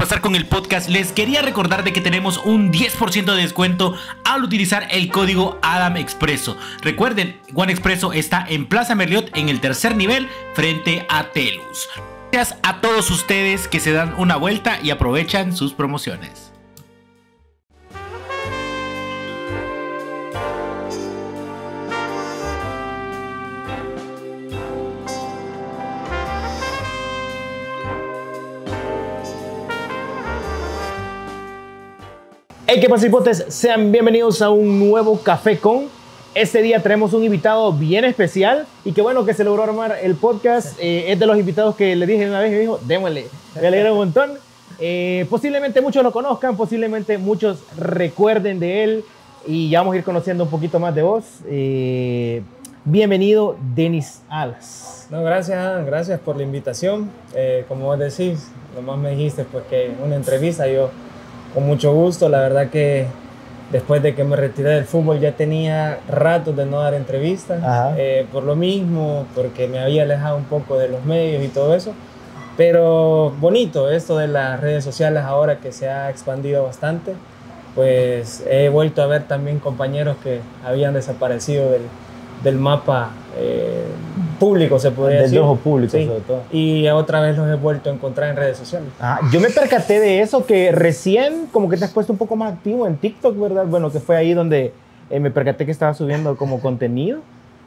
pasar con el podcast, les quería recordar de que tenemos un 10% de descuento al utilizar el código Adam Expreso. Recuerden, One Expreso está en Plaza Merliot en el tercer nivel frente a Telus. Gracias a todos ustedes que se dan una vuelta y aprovechan sus promociones. Hey, ¿qué pasa, hipotes? Sean bienvenidos a un nuevo Café con. Este día tenemos un invitado bien especial y qué bueno que se logró armar el podcast. Es de los invitados que le dije una vez y me dijo, démosle. Me alegra un montón. Posiblemente muchos lo conozcan, posiblemente muchos recuerden de él y ya vamos a ir conociendo un poquito más de vos. Bienvenido, Denis Alas. No, gracias por la invitación. Como vos decís, nomás me dijiste pues que una entrevista, yo con mucho gusto. La verdad que después de que me retiré del fútbol ya tenía ratos de no dar entrevistas, por lo mismo, porque me había alejado un poco de los medios y todo eso. Pero bonito esto de las redes sociales ahora que se ha expandido bastante, pues he vuelto a ver también compañeros que habían desaparecido del mapa público, se podría decir. Del ojo público, sí. sobre todo. Y otra vez los he vuelto a encontrar en redes sociales. Yo me percaté de eso, que recién como que te has puesto un poco más activo en TikTok, ¿verdad? Bueno, que fue ahí donde me percaté que estabas subiendo como contenido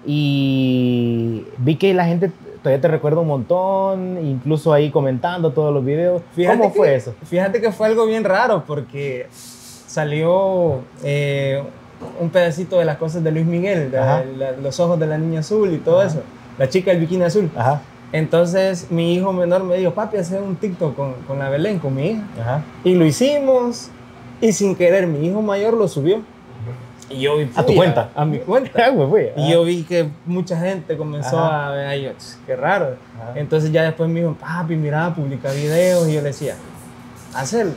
y vi que la gente todavía te recuerda un montón, incluso ahí comentando todos los videos. ¿Cómo fue eso? Fíjate que fue algo bien raro porque salió un pedacito de las cosas de Luis Miguel, los ojos de la niña azul y todo eso, la chica del bikini azul. Entonces mi hijo menor me dijo, papi, hacer un TikTok con la Belén, con mi hija. Y lo hicimos y sin querer mi hijo mayor lo subió. Y yo vi, ¿a tu cuenta? A mi cuenta. Y yo vi que mucha gente comenzó a ver, ay, qué raro. Entonces ya después me dijo, papi, mira, publica videos. Y yo le decía, hacerlo.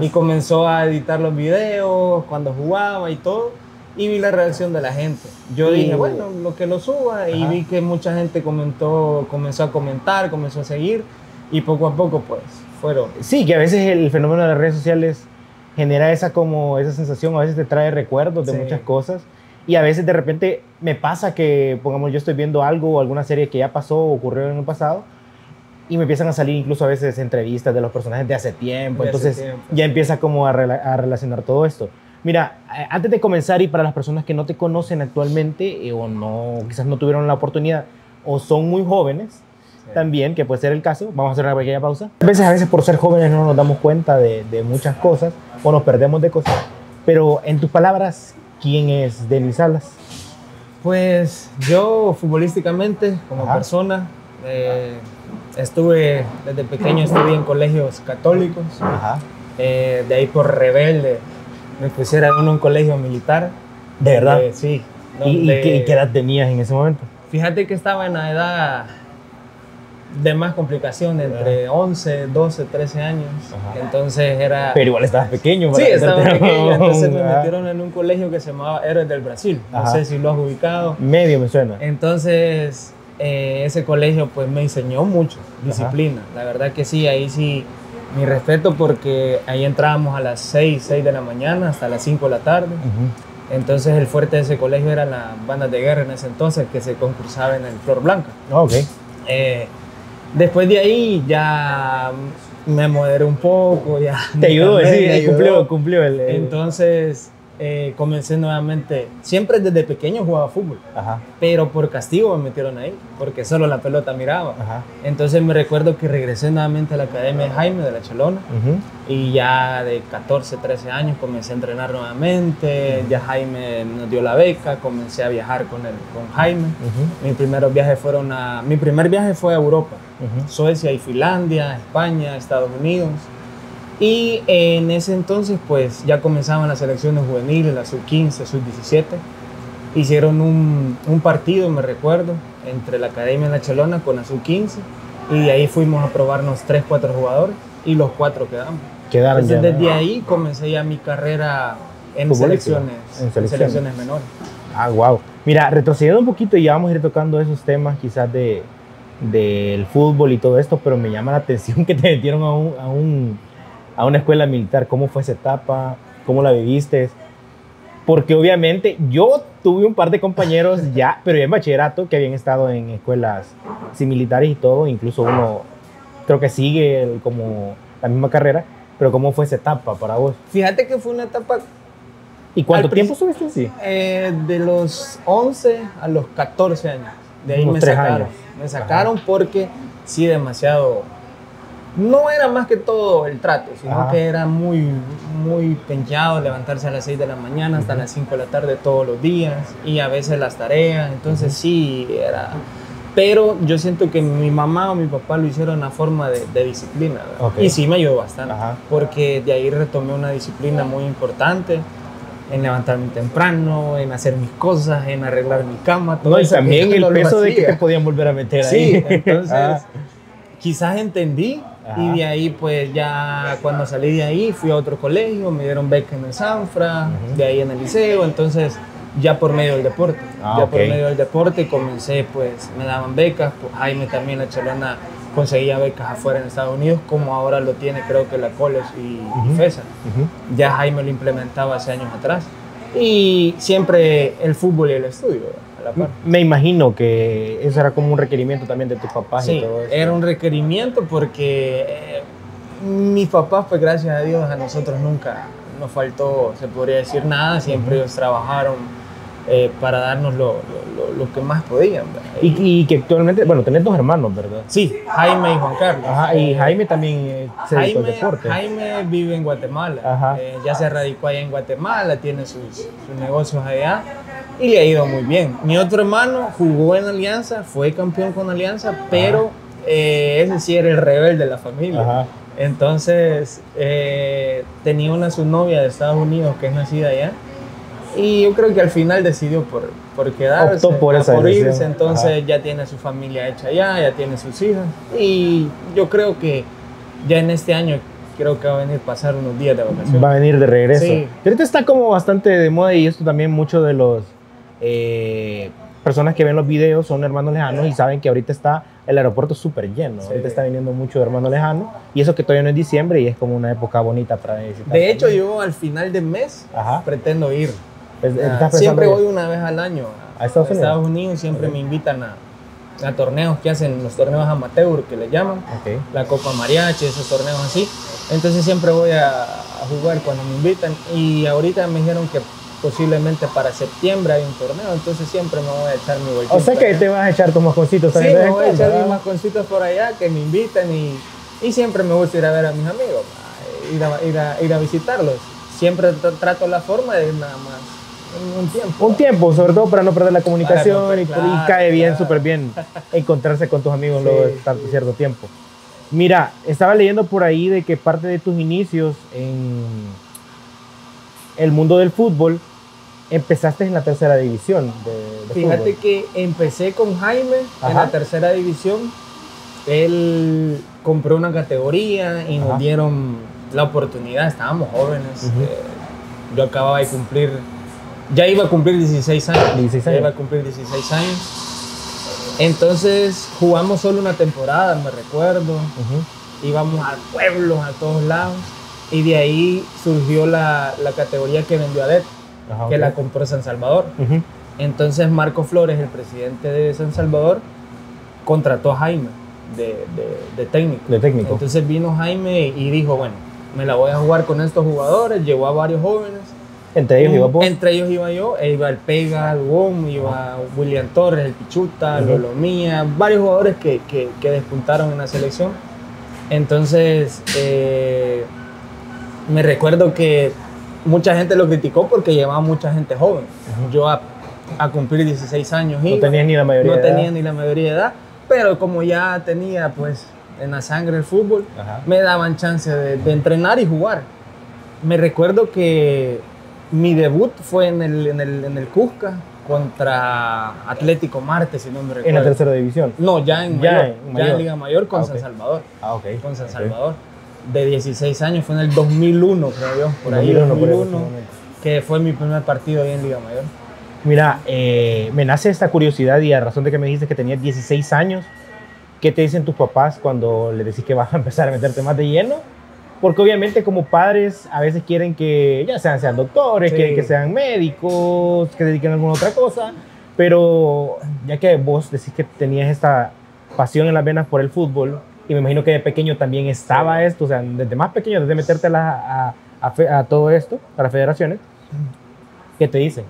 Y comenzó a editar los videos cuando jugaba y todo. Y vi la reacción de la gente. Yo dije, bueno, lo que lo suba. Y vi que mucha gente comenzó a comentar, comenzó a seguir. Y poco a poco, pues, fueron. Sí, que a veces el fenómeno de las redes sociales genera esa sensación, a veces te trae recuerdos de muchas cosas. Y a veces de repente me pasa que, pongamos, yo estoy viendo algo o alguna serie que ya pasó o ocurrió en el pasado y me empiezan a salir incluso a veces entrevistas de los personajes de hace tiempo. Entonces ya empieza como a relacionar todo esto. Mira, antes de comenzar, y para las personas que no te conocen actualmente o no, quizás no tuvieron la oportunidad o son muy jóvenes, también, que puede ser el caso, vamos a hacer una pequeña pausa. A veces por ser jóvenes no nos damos cuenta de muchas cosas o nos perdemos de cosas, pero en tus palabras, ¿quién es Denis Alas? Pues yo futbolísticamente, como persona, desde pequeño estudié en colegios católicos. De ahí por rebelde me pusieron en un colegio militar. ¿De verdad? Sí. ¿Y qué edad tenías en ese momento? Fíjate que estaba en la edad de más complicación, entre 11, 12, 13 años. Entonces era... Pero igual estabas pequeño. Sí, estaba pequeño. Entonces me metieron en un colegio que se llamaba Héroes del Brasil. No sé si lo has ubicado. Medio me suena. Entonces ese colegio pues me enseñó mucho disciplina. La verdad que sí, ahí sí mi respeto, porque ahí entrábamos a las 6 de la mañana hasta las 5 de la tarde. Entonces el fuerte de ese colegio eran las bandas de guerra en ese entonces, que se concursaban en el Flor Blanca. Después de ahí ya me moderé un poco. Ya te ayudó, sí, cumplió el... Entonces comencé nuevamente. Siempre desde pequeño jugaba fútbol, pero por castigo me metieron ahí, porque solo la pelota miraba. Entonces me recuerdo que regresé nuevamente a la Academia de Jaime de la Chelona, y ya de 14, 13 años comencé a entrenar nuevamente. Ya Jaime nos dio la beca, comencé a viajar con Jaime. Mi primer viaje fue a Europa, Suecia y Finlandia, España, Estados Unidos. Y en ese entonces pues ya comenzaban las selecciones juveniles, la sub-15, sub-17. Hicieron un partido, me recuerdo, entre la Academia de la Chelona con la sub-15, y de ahí fuimos a probarnos 3, 4 jugadores y los 4 quedamos. Entonces desde ahí comencé ya mi carrera en selecciones menores. Wow. Mira, retrocediendo un poquito, y ya vamos a ir tocando esos temas quizás del fútbol y todo esto, pero me llama la atención que te metieron a un a una escuela militar. ¿Cómo fue esa etapa? ¿Cómo la viviste? Porque obviamente yo tuve un par de compañeros ya, pero ya en bachillerato, que habían estado en escuelas militares y todo, incluso uno creo que sigue como la misma carrera, pero ¿cómo fue esa etapa para vos? Fíjate que fue una etapa... ¿Y cuánto tiempo estuviste así? De los 11 a los 14 años. De ahí me sacaron. Me sacaron porque sí, demasiado... No era más que todo el trato, sino que era muy, muy penchado levantarse a las 6 de la mañana hasta las 5 de la tarde todos los días y a veces las tareas. Entonces sí, era... Pero yo siento que mi mamá o mi papá lo hicieron a forma de disciplina. Y sí me ayudó bastante, porque de ahí retomé una disciplina muy importante en levantarme temprano, en hacer mis cosas, en arreglar mi cama. Todo y también el peso de que te podían volver a meter ahí. Sí, entonces quizás entendí y de ahí pues ya cuando salí de ahí fui a otro colegio, me dieron beca en el Sanfra, de ahí en el liceo, entonces ya por medio del deporte. Por medio del deporte comencé, pues me daban becas, pues Jaime también, la Chelona, conseguía becas afuera en Estados Unidos, como ahora lo tiene creo que la College y FESA. Ya Jaime lo implementaba hace años atrás. Y siempre el fútbol y el estudio a la par. Me imagino que eso era como un requerimiento también de tus papás y todo eso. Era un requerimiento porque mis papás, pues gracias a Dios, a nosotros nunca nos faltó, se podría decir, nada. Siempre ellos trabajaron para darnos lo que más podían. Y que actualmente, bueno, tenés 2 hermanos, ¿verdad? Sí, Jaime y Juan Carlos. Y Jaime también se dedicó al deporte. Jaime vive en Guatemala, ya se radicó allá en Guatemala, tiene sus negocios allá y le ha ido muy bien. Mi otro hermano jugó en Alianza, fue campeón con Alianza, pero ese sí era el rebelde de la familia. Entonces tenía una su novia de Estados Unidos que es nacida allá. Y yo creo que al final decidió por quedarse, optó por irse, entonces ya tiene su familia hecha allá, ya tiene sus hijas. Y yo creo que ya en este año creo que va a venir a pasar unos días de vacaciones. Va a venir de regreso. Sí. Ahorita está como bastante de moda y esto también muchos de los personas que ven los videos son hermanos lejanos y saben que ahorita está el aeropuerto súper lleno. Ahorita está viniendo mucho de hermanos lejanos y eso que todavía no es diciembre y es como una época bonita para visitar. De hecho, yo al final de mes pretendo ir. Siempre voy una vez al año a Estados Unidos. Siempre me invitan a torneos que hacen, los torneos amateur que le llaman, la Copa Mariachi, esos torneos así. Entonces siempre voy a jugar cuando me invitan y ahorita me dijeron que posiblemente para septiembre hay un torneo, entonces siempre me voy a echar mi vueltita. O sea que te vas a echar tus masconcitos también. Sí, me voy a echar mis masconcitos por allá que me invitan y siempre me gusta ir a ver a mis amigos, ir a visitarlos. Siempre trato la forma de nada más. Un tiempo, sobre todo para no perder la comunicación y cae bien, súper bien encontrarse con tus amigos luego de cierto tiempo. Mira, estaba leyendo por ahí de que parte de tus inicios en el mundo del fútbol empezaste en la 3ª división de Fíjate fútbol. que empecé con Jaime en la 3ª división. Él compró una categoría y nos dieron la oportunidad, estábamos jóvenes. Yo acababa de cumplir... Ya iba a cumplir 16 años. Ya iba a cumplir 16 años. Entonces jugamos solo una temporada, me recuerdo. Íbamos a pueblos, a todos lados. Y de ahí surgió la categoría que vendió Adet, que la compró San Salvador. Entonces Marco Flores, el presidente de San Salvador, contrató a Jaime de técnico. Entonces vino Jaime y dijo, bueno, me la voy a jugar con estos jugadores. Llevó a varios jóvenes. ¿Entre ellos iba vos? Entre ellos iba yo, iba el Pega, el WOM, iba William Torres, el Pichuta, Lolo Mía, varios jugadores que despuntaron en la selección. Entonces, me recuerdo que mucha gente lo criticó porque llevaba mucha gente joven. Yo a cumplir 16 años no tenía ni la mayoría de edad, pero como ya tenía pues en la sangre el fútbol, me daban chance de entrenar y jugar. Me recuerdo que mi debut fue en el Cusca contra Atlético Marte, si no me recuerdo. ¿En la 3ª división? No, ya en Liga Mayor con San Salvador. Con San Salvador. De 16 años, fue en el 2001, creo yo. Por ahí, 2001, que fue mi primer partido ahí en Liga Mayor. Mira, me nace esta curiosidad y a razón de que me dices que tenías 16 años, ¿qué te dicen tus papás cuando les decís que vas a empezar a meterte más de lleno? Porque obviamente como padres a veces quieren que ya sean doctores, quieren que sean médicos, que se dediquen a alguna otra cosa, pero ya que vos decís que tenías esta pasión en las venas por el fútbol, y me imagino que de pequeño también estaba esto, o sea, desde más pequeño, desde meterte a todo esto, a las federaciones, ¿qué te dicen?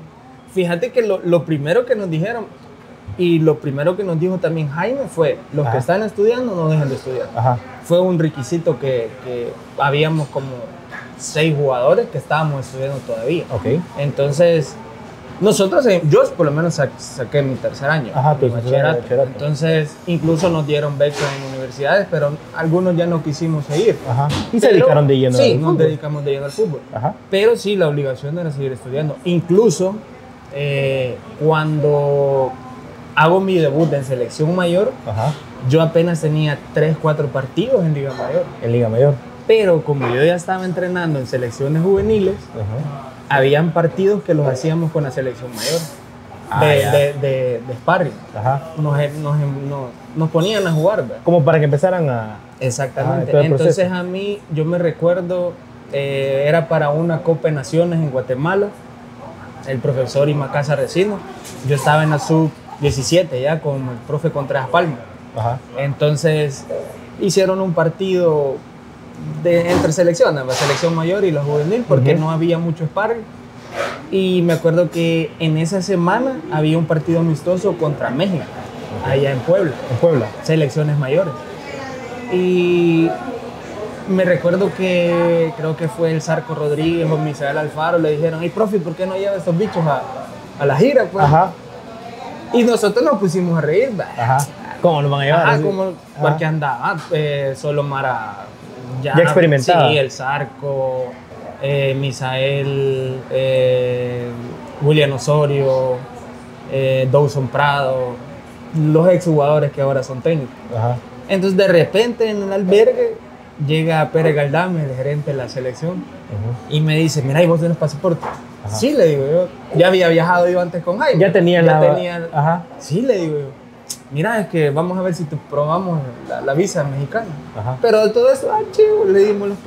Fíjate que lo primero que nos dijeron, y lo primero que nos dijo también Jaime fue, los que están estudiando no dejen de estudiar. Fue un requisito que habíamos como 6 jugadores que estábamos estudiando todavía. Entonces, nosotros, yo por lo menos saqué mi tercer año, mi bachillerato. Entonces, incluso nos dieron becas en universidades, pero algunos ya no quisimos seguir. Y se dedicaron de lleno al fútbol. Sí, nos dedicamos de lleno al fútbol. Pero sí, la obligación era seguir estudiando. Incluso, cuando hago mi debut en selección mayor, yo apenas tenía 3, 4 partidos en Liga Mayor. En Liga Mayor. Pero como yo ya estaba entrenando en selecciones juveniles, habían partidos que los hacíamos con la selección mayor, de sparring. Nos ponían a jugar, ¿verdad? Como para que empezaran a... Exactamente. Entonces a mí, yo me recuerdo, era para una Copa de Naciones en Guatemala, el profesor Imacasa Resino. Yo estaba en la sub-17 ya con el profe Contreras Palma. Entonces hicieron un partido entre selecciones, la selección mayor y la juvenil, porque no había mucho sparring. Y me acuerdo que en esa semana había un partido amistoso contra México, allá en Puebla. Selecciones mayores. Y me recuerdo que creo que fue el Zarco Rodríguez o Misael Alfaro, le dijeron, hey, profe, ¿por qué no lleva estos bichos a la gira? Pues? Y nosotros nos pusimos a reír. ¿Cómo nos van a llevar? Porque andaba solo Mara... Ya experimentado. Sí, el Zarco, Misael, William Osorio, Dawson Prado, los exjugadores que ahora son técnicos. Entonces de repente en el albergue llega Pérez Galdame, el gerente de la selección, y me dice, mira, ¿y vos tenés pasaporte? Sí, le digo yo. Ya había viajado yo antes con Jaime. Ya tenía Sí, le digo yo. Mira, es que vamos a ver si te probamos la visa mexicana. Pero de todo eso, chivo, le dimos los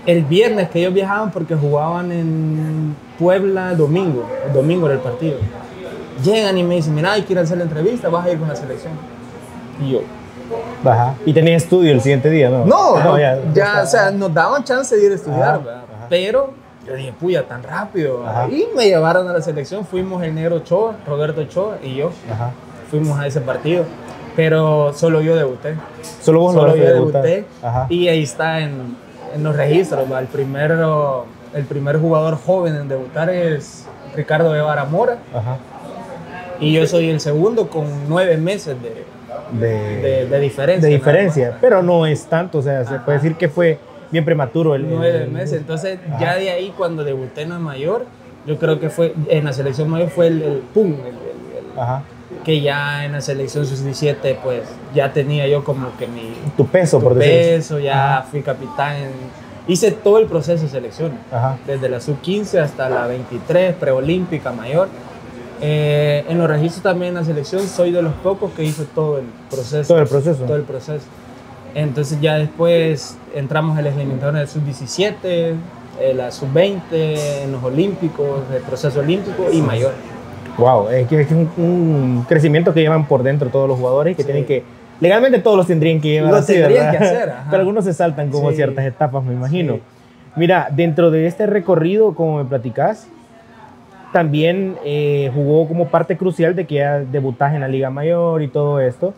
El viernes que ellos viajaban porque jugaban en Puebla domingo. El domingo era el partido. Llegan y me dicen, mira, hay que ir a hacer la entrevista, vas a ir con la selección. Y yo... ¿Y tenías estudio el siguiente día, no? No, ya, o sea, nos daban chance de ir a estudiar, pero yo dije, puya, tan rápido. Y me llevaron a la selección, fuimos el negro Ochoa, Roberto Ochoa y yo. Fuimos a ese partido, pero solo yo debuté. Solo yo debuté. Y ahí está en los registros, el primer jugador joven en debutar es Ricardo Guevara Mora. Y yo soy el segundo con 9 meses de diferencia. De diferencia, pero no es tanto, o sea, se puede decir que fue bien prematuro. 9 meses, entonces ya de ahí cuando debuté en la mayor, yo creo que fue, en la selección mayor fue el pum, que ya en la selección sub-17 pues ya tenía yo como que tu peso, por decirlo. Ya fui capitán, hice todo el proceso de selección, desde la sub-15 hasta la 23, preolímpica, mayor. En los registros también en la selección soy de los pocos que hizo todo el proceso. Todo el proceso. Entonces ya después entramos en las eliminatorias del sub-17, la sub-20, en los olímpicos, el proceso olímpico y mayor. Wow, es que es un crecimiento que llevan por dentro todos los jugadores y que tienen que, legalmente todos los tendrían que llevar así, tendrían que hacer, pero algunos se saltan como ciertas etapas, me imagino. Mira, dentro de este recorrido, como me platicás, también jugó como parte crucial de que ya debutás en la Liga Mayor y todo esto.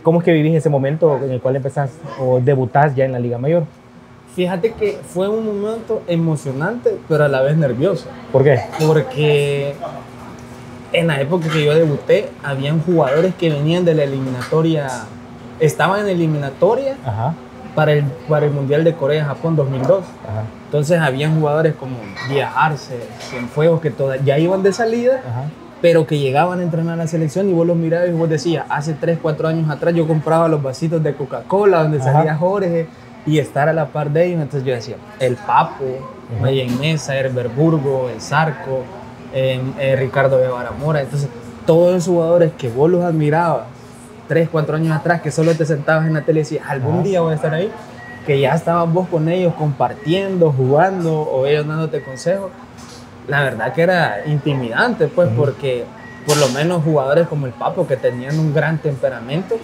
¿Cómo es que vivís ese momento en el cual empezás o debutás ya en la Liga Mayor? Fíjate que fue un momento emocionante, pero a la vez nervioso. ¿Por qué? Porque en la época que yo debuté, habían jugadores que venían de la eliminatoria, estaban en la eliminatoria para el Mundial de Corea-Japón 2002. Entonces habían jugadores como Viajarse, Cienfuegos, que ya iban de salida, pero que llegaban a entrenar a la selección y vos los mirabas y vos decías, hace 3, 4 años atrás yo compraba los vasitos de Coca-Cola donde salía Jorge, y estar a la par de ellos. Entonces yo decía, el Papo, Mayen Mesa, Herbert Burgo, el Zarco, Ricardo Guevara Mora. Entonces todos esos jugadores que vos los admirabas 3, 4 años atrás, que solo te sentabas en la tele y decías, algún día voy a estar ahí, que ya estabas vos con ellos compartiendo, jugando o ellos dándote consejos, la verdad que era intimidante, pues, porque por lo menos jugadores como el Papo, que tenían un gran temperamento,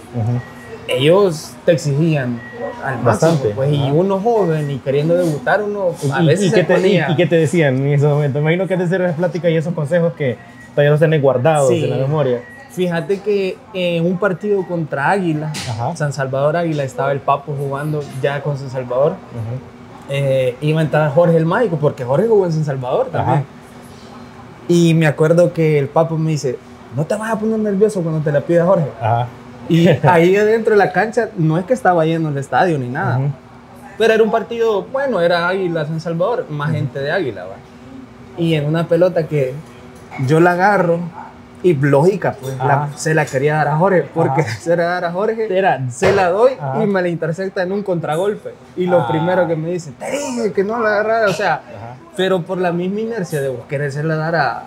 ellos te exigían al máximo, pues, y uno joven y queriendo debutar, uno a veces se ponía... ¿Y qué te decían en ese momento? Imagino que te sirven las pláticas y esos consejos que todavía los tenés guardados en la memoria. Fíjate que en un partido contra Águila, San Salvador Águila, estaba el Papo jugando ya con San Salvador. Iba a entrar Jorge el Mágico, porque Jorge jugó en San Salvador también. Y me acuerdo que el Papo me dice, no te vas a poner nervioso cuando te la pida Jorge. Y ahí adentro de la cancha, no es que estaba lleno el estadio ni nada, pero era un partido, bueno, era Águila San Salvador, más gente de Águila, ¿va? Y en una pelota que yo la agarro, y lógica, pues, se la quería dar a Jorge, porque se la dar a Jorge, se la doy y me la intercepta en un contragolpe. Y lo primero que me dice, te dije que no la agarrara, o sea, pero por la misma inercia de querérsela dar a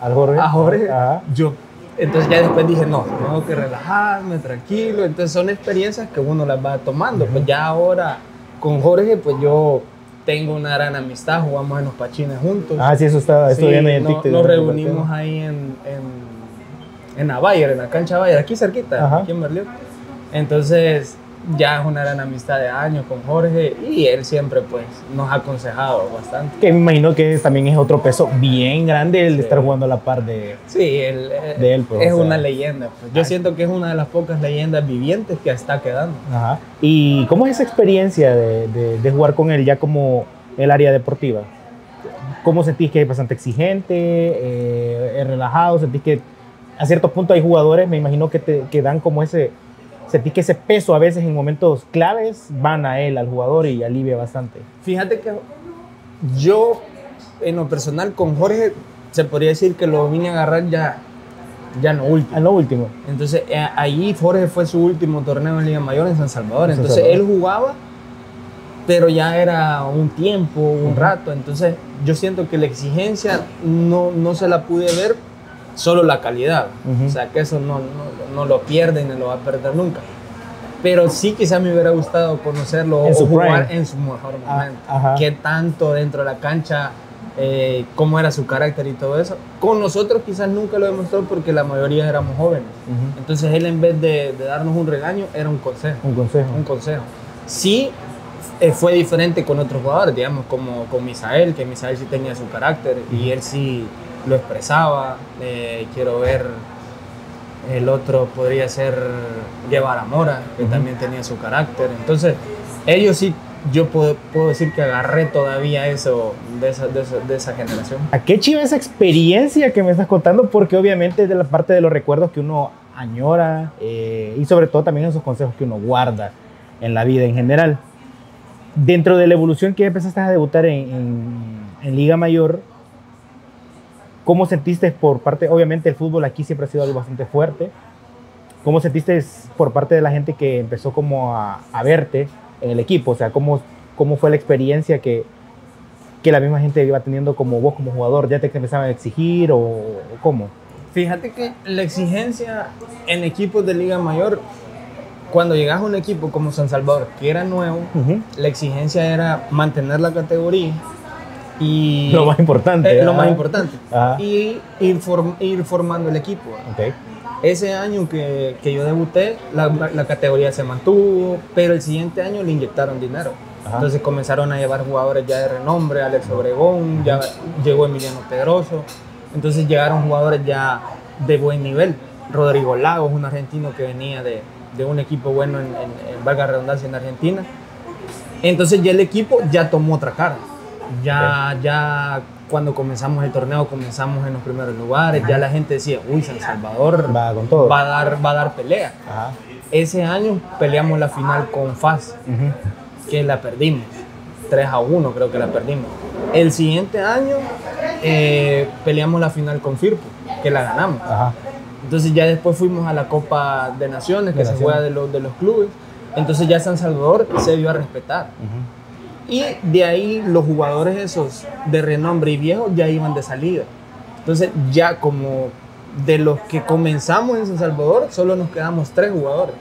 Jorge, yo, entonces ya después dije, no, tengo que relajarme, tranquilo. Entonces son experiencias que uno las va tomando. Pues ya ahora con Jorge, pues yo tengo una gran amistad, jugamos en los Pachines juntos. Sí, eso estaba viendo en TikTok. Nos reunimos ahí en la Bayer, en la cancha Bayer, aquí cerquita, aquí en Merliot. Entonces ya es una gran amistad de años con Jorge y él siempre pues nos ha aconsejado bastante. Que me imagino que también es otro peso bien grande el de estar jugando a la par de, de él. Pues, es una leyenda. Pues. Yo siento que es una de las pocas leyendas vivientes que está quedando. ¿Y cómo es esa experiencia de jugar con él ya como el área deportiva? ¿Cómo sentís que es bastante exigente, es relajado? ¿Sentís que a cierto punto hay jugadores, me imagino que dan como sentís que ese peso a veces en momentos claves van a él, al jugador, y alivia bastante? Fíjate que yo, en lo personal, con Jorge, se podría decir que lo vine a agarrar ya en lo último. En lo último. Entonces, ahí Jorge fue su último torneo en Liga Mayor en San Salvador. Entonces, él jugaba, pero ya era un tiempo, un rato. Entonces, yo siento que la exigencia no se la pude ver, solo la calidad. O sea, que eso no lo pierde y no lo va a perder nunca. Pero sí quizás me hubiera gustado conocerlo o jugar en su mejor momento. Qué tanto dentro de la cancha, cómo era su carácter y todo eso. Con nosotros quizás nunca lo demostró porque la mayoría éramos jóvenes. Entonces él, en vez de darnos un regaño, era un consejo. Un consejo. Sí, fue diferente con otros jugadores, digamos, como con Misael, que Misael sí tenía su carácter y él sí lo expresaba. Quiero ver, el otro podría ser Guevara Mora, que también tenía su carácter. Entonces, ellos sí, yo puedo decir que agarré todavía eso de esa generación. ¿A qué chiva esa experiencia que me estás contando? Porque obviamente es de la parte de los recuerdos que uno añora y sobre todo también esos consejos que uno guarda en la vida en general. Dentro de la evolución que empezaste a debutar en Liga Mayor, ¿cómo sentiste por parte, obviamente el fútbol aquí siempre ha sido algo bastante fuerte, cómo sentiste por parte de la gente que empezó como a verte en el equipo? O sea, ¿cómo fue la experiencia que la misma gente iba teniendo como vos como jugador? ¿Ya te empezaban a exigir o cómo? Fíjate que la exigencia en equipos de Liga Mayor, cuando llegas a un equipo como San Salvador, que era nuevo, la exigencia era mantener la categoría. Y lo más importante. Lo más importante. Y ir formando el equipo. Ese año que yo debuté, la categoría se mantuvo, pero el siguiente año le inyectaron dinero. Entonces comenzaron a llevar jugadores ya de renombre, Alex Obregón, ya llegó Emiliano Pedroso. Entonces llegaron jugadores ya de buen nivel. Rodrigo Lagos, un argentino que venía de un equipo bueno en valga la redundancia, en Argentina. Entonces ya el equipo ya tomó otra cara. Ya cuando comenzamos el torneo, comenzamos en los primeros lugares, ya la gente decía, uy, San Salvador va con todo. Va a dar pelea. Ese año peleamos la final con FAS, que la perdimos, 3-1 creo que la perdimos. El siguiente año peleamos la final con Firpo, que la ganamos. Entonces ya después fuimos a la Copa de Naciones, que se juega de los clubes. Entonces ya San Salvador se dio a respetar. Y de ahí los jugadores esos de renombre y viejos ya iban de salida. Entonces ya como de los que comenzamos en San Salvador, solo nos quedamos 3 jugadores.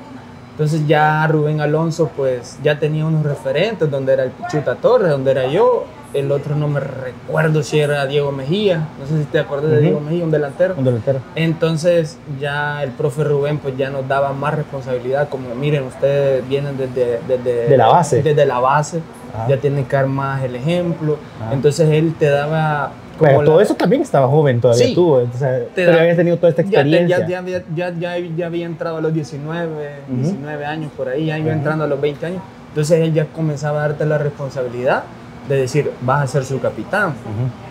Entonces ya Rubén Alonso pues ya tenía unos referentes, donde era el Chuta Torres, donde era yo, el otro no me recuerdo si era Diego Mejía, no sé si te acuerdas de Diego Mejía, un delantero. Entonces ya el profe Rubén pues ya nos daba más responsabilidad, como miren, ustedes vienen desde la base. Desde la base, ya tienen que dar más el ejemplo. Entonces él te daba... Pero todo eso también estaba joven todavía, sí, tú, entonces, pero habías tenido toda esta experiencia. Ya había entrado a los 19 años por ahí, ya iba entrando a los 20 años. Entonces él ya comenzaba a darte la responsabilidad de decir, vas a ser su capitán,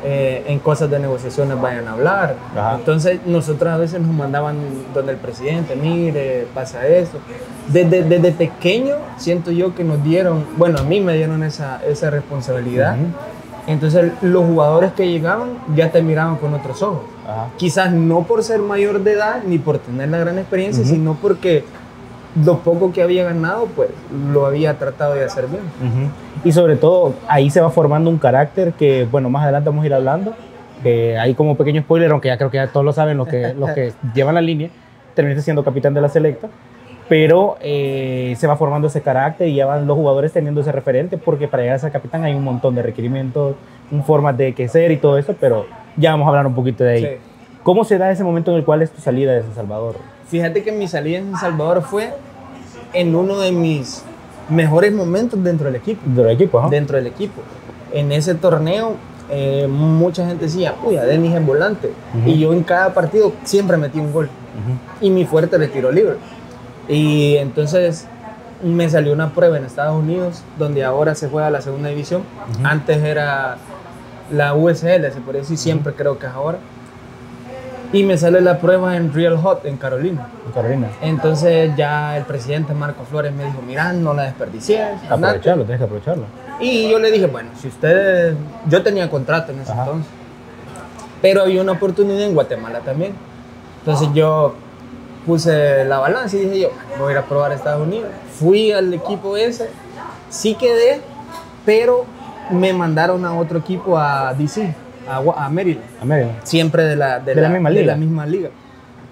en cosas de negociaciones vayan a hablar. Entonces nosotros a veces nos mandaban donde el presidente, mire, pasa esto. Desde pequeño siento yo que nos dieron, bueno, a mí me dieron esa responsabilidad. Entonces los jugadores que llegaban ya te miraban con otros ojos. Quizás no por ser mayor de edad ni por tener la gran experiencia, sino porque lo poco que había ganado, pues lo había tratado de hacer bien. Y sobre todo ahí se va formando un carácter que, bueno, más adelante vamos a ir hablando, que ahí como pequeño spoiler, aunque ya creo que ya todos lo saben, los que llevan la línea, terminaste siendo capitán de la selecta. Pero se va formando ese carácter y ya van los jugadores teniendo ese referente, porque para llegar a ser capitán hay un montón de requerimientos, formas de qué ser y todo eso, pero ya vamos a hablar un poquito de ahí. Sí. ¿Cómo se da ese momento en el cual es tu salida de San Salvador? Fíjate que mi salida en San Salvador fue en uno de mis mejores momentos dentro del equipo. Dentro del equipo. En ese torneo mucha gente decía, uy, a Denis es volante. Y yo en cada partido siempre metí un gol. Y mi fuerte era el tiro libre. Y entonces me salió una prueba en Estados Unidos, donde ahora se juega la segunda división. Antes era la USL, se podría decir, siempre creo que es ahora. Y me sale la prueba en Real Hot, en Carolina. Entonces ya el presidente Marco Flores me dijo, mira, no la desperdicies. Aprovecharlo, tienes que aprovecharlo. Y yo le dije, bueno, si ustedes... Yo tenía contrato en ese entonces. Pero había una oportunidad en Guatemala también. Entonces yo puse la balanza y dije yo, voy a ir a probar a Estados Unidos. Fui al equipo ese, sí quedé, pero me mandaron a otro equipo, a DC, a Maryland. Siempre de la misma liga.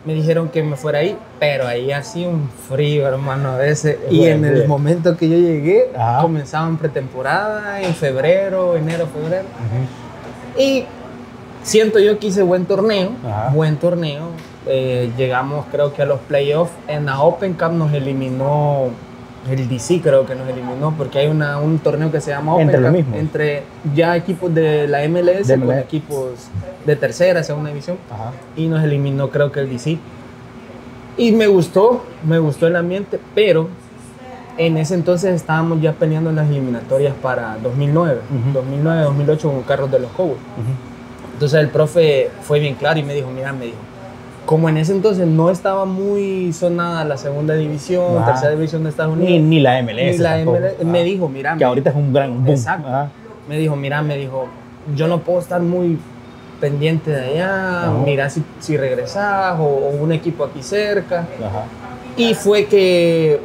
Me dijeron que me fuera ahí, pero ahí hacía un frío, hermano, ese. Y en el momento que yo llegué, comenzaban pretemporada en enero, febrero. Y siento yo que hice buen torneo. Llegamos creo que a los playoffs. En la Open Cup nos eliminó el DC, creo que nos eliminó, porque hay un torneo que se llama Open Cup entre ya equipos de la MLS con equipos de tercera, segunda división. Y nos eliminó creo que el DC. Y me gustó el ambiente, pero en ese entonces estábamos ya peleando en las eliminatorias para 2009, 2008 con Carlos de los Cobos. Entonces el profe fue bien claro y me dijo, mira, como en ese entonces no estaba muy sonada la segunda división, tercera división de Estados Unidos. Ni la MLS. Me dijo, mira. Que ahorita es un gran boom. Exacto. Me dijo, yo no puedo estar muy pendiente de allá, mira si regresás o un equipo aquí cerca. Y fue que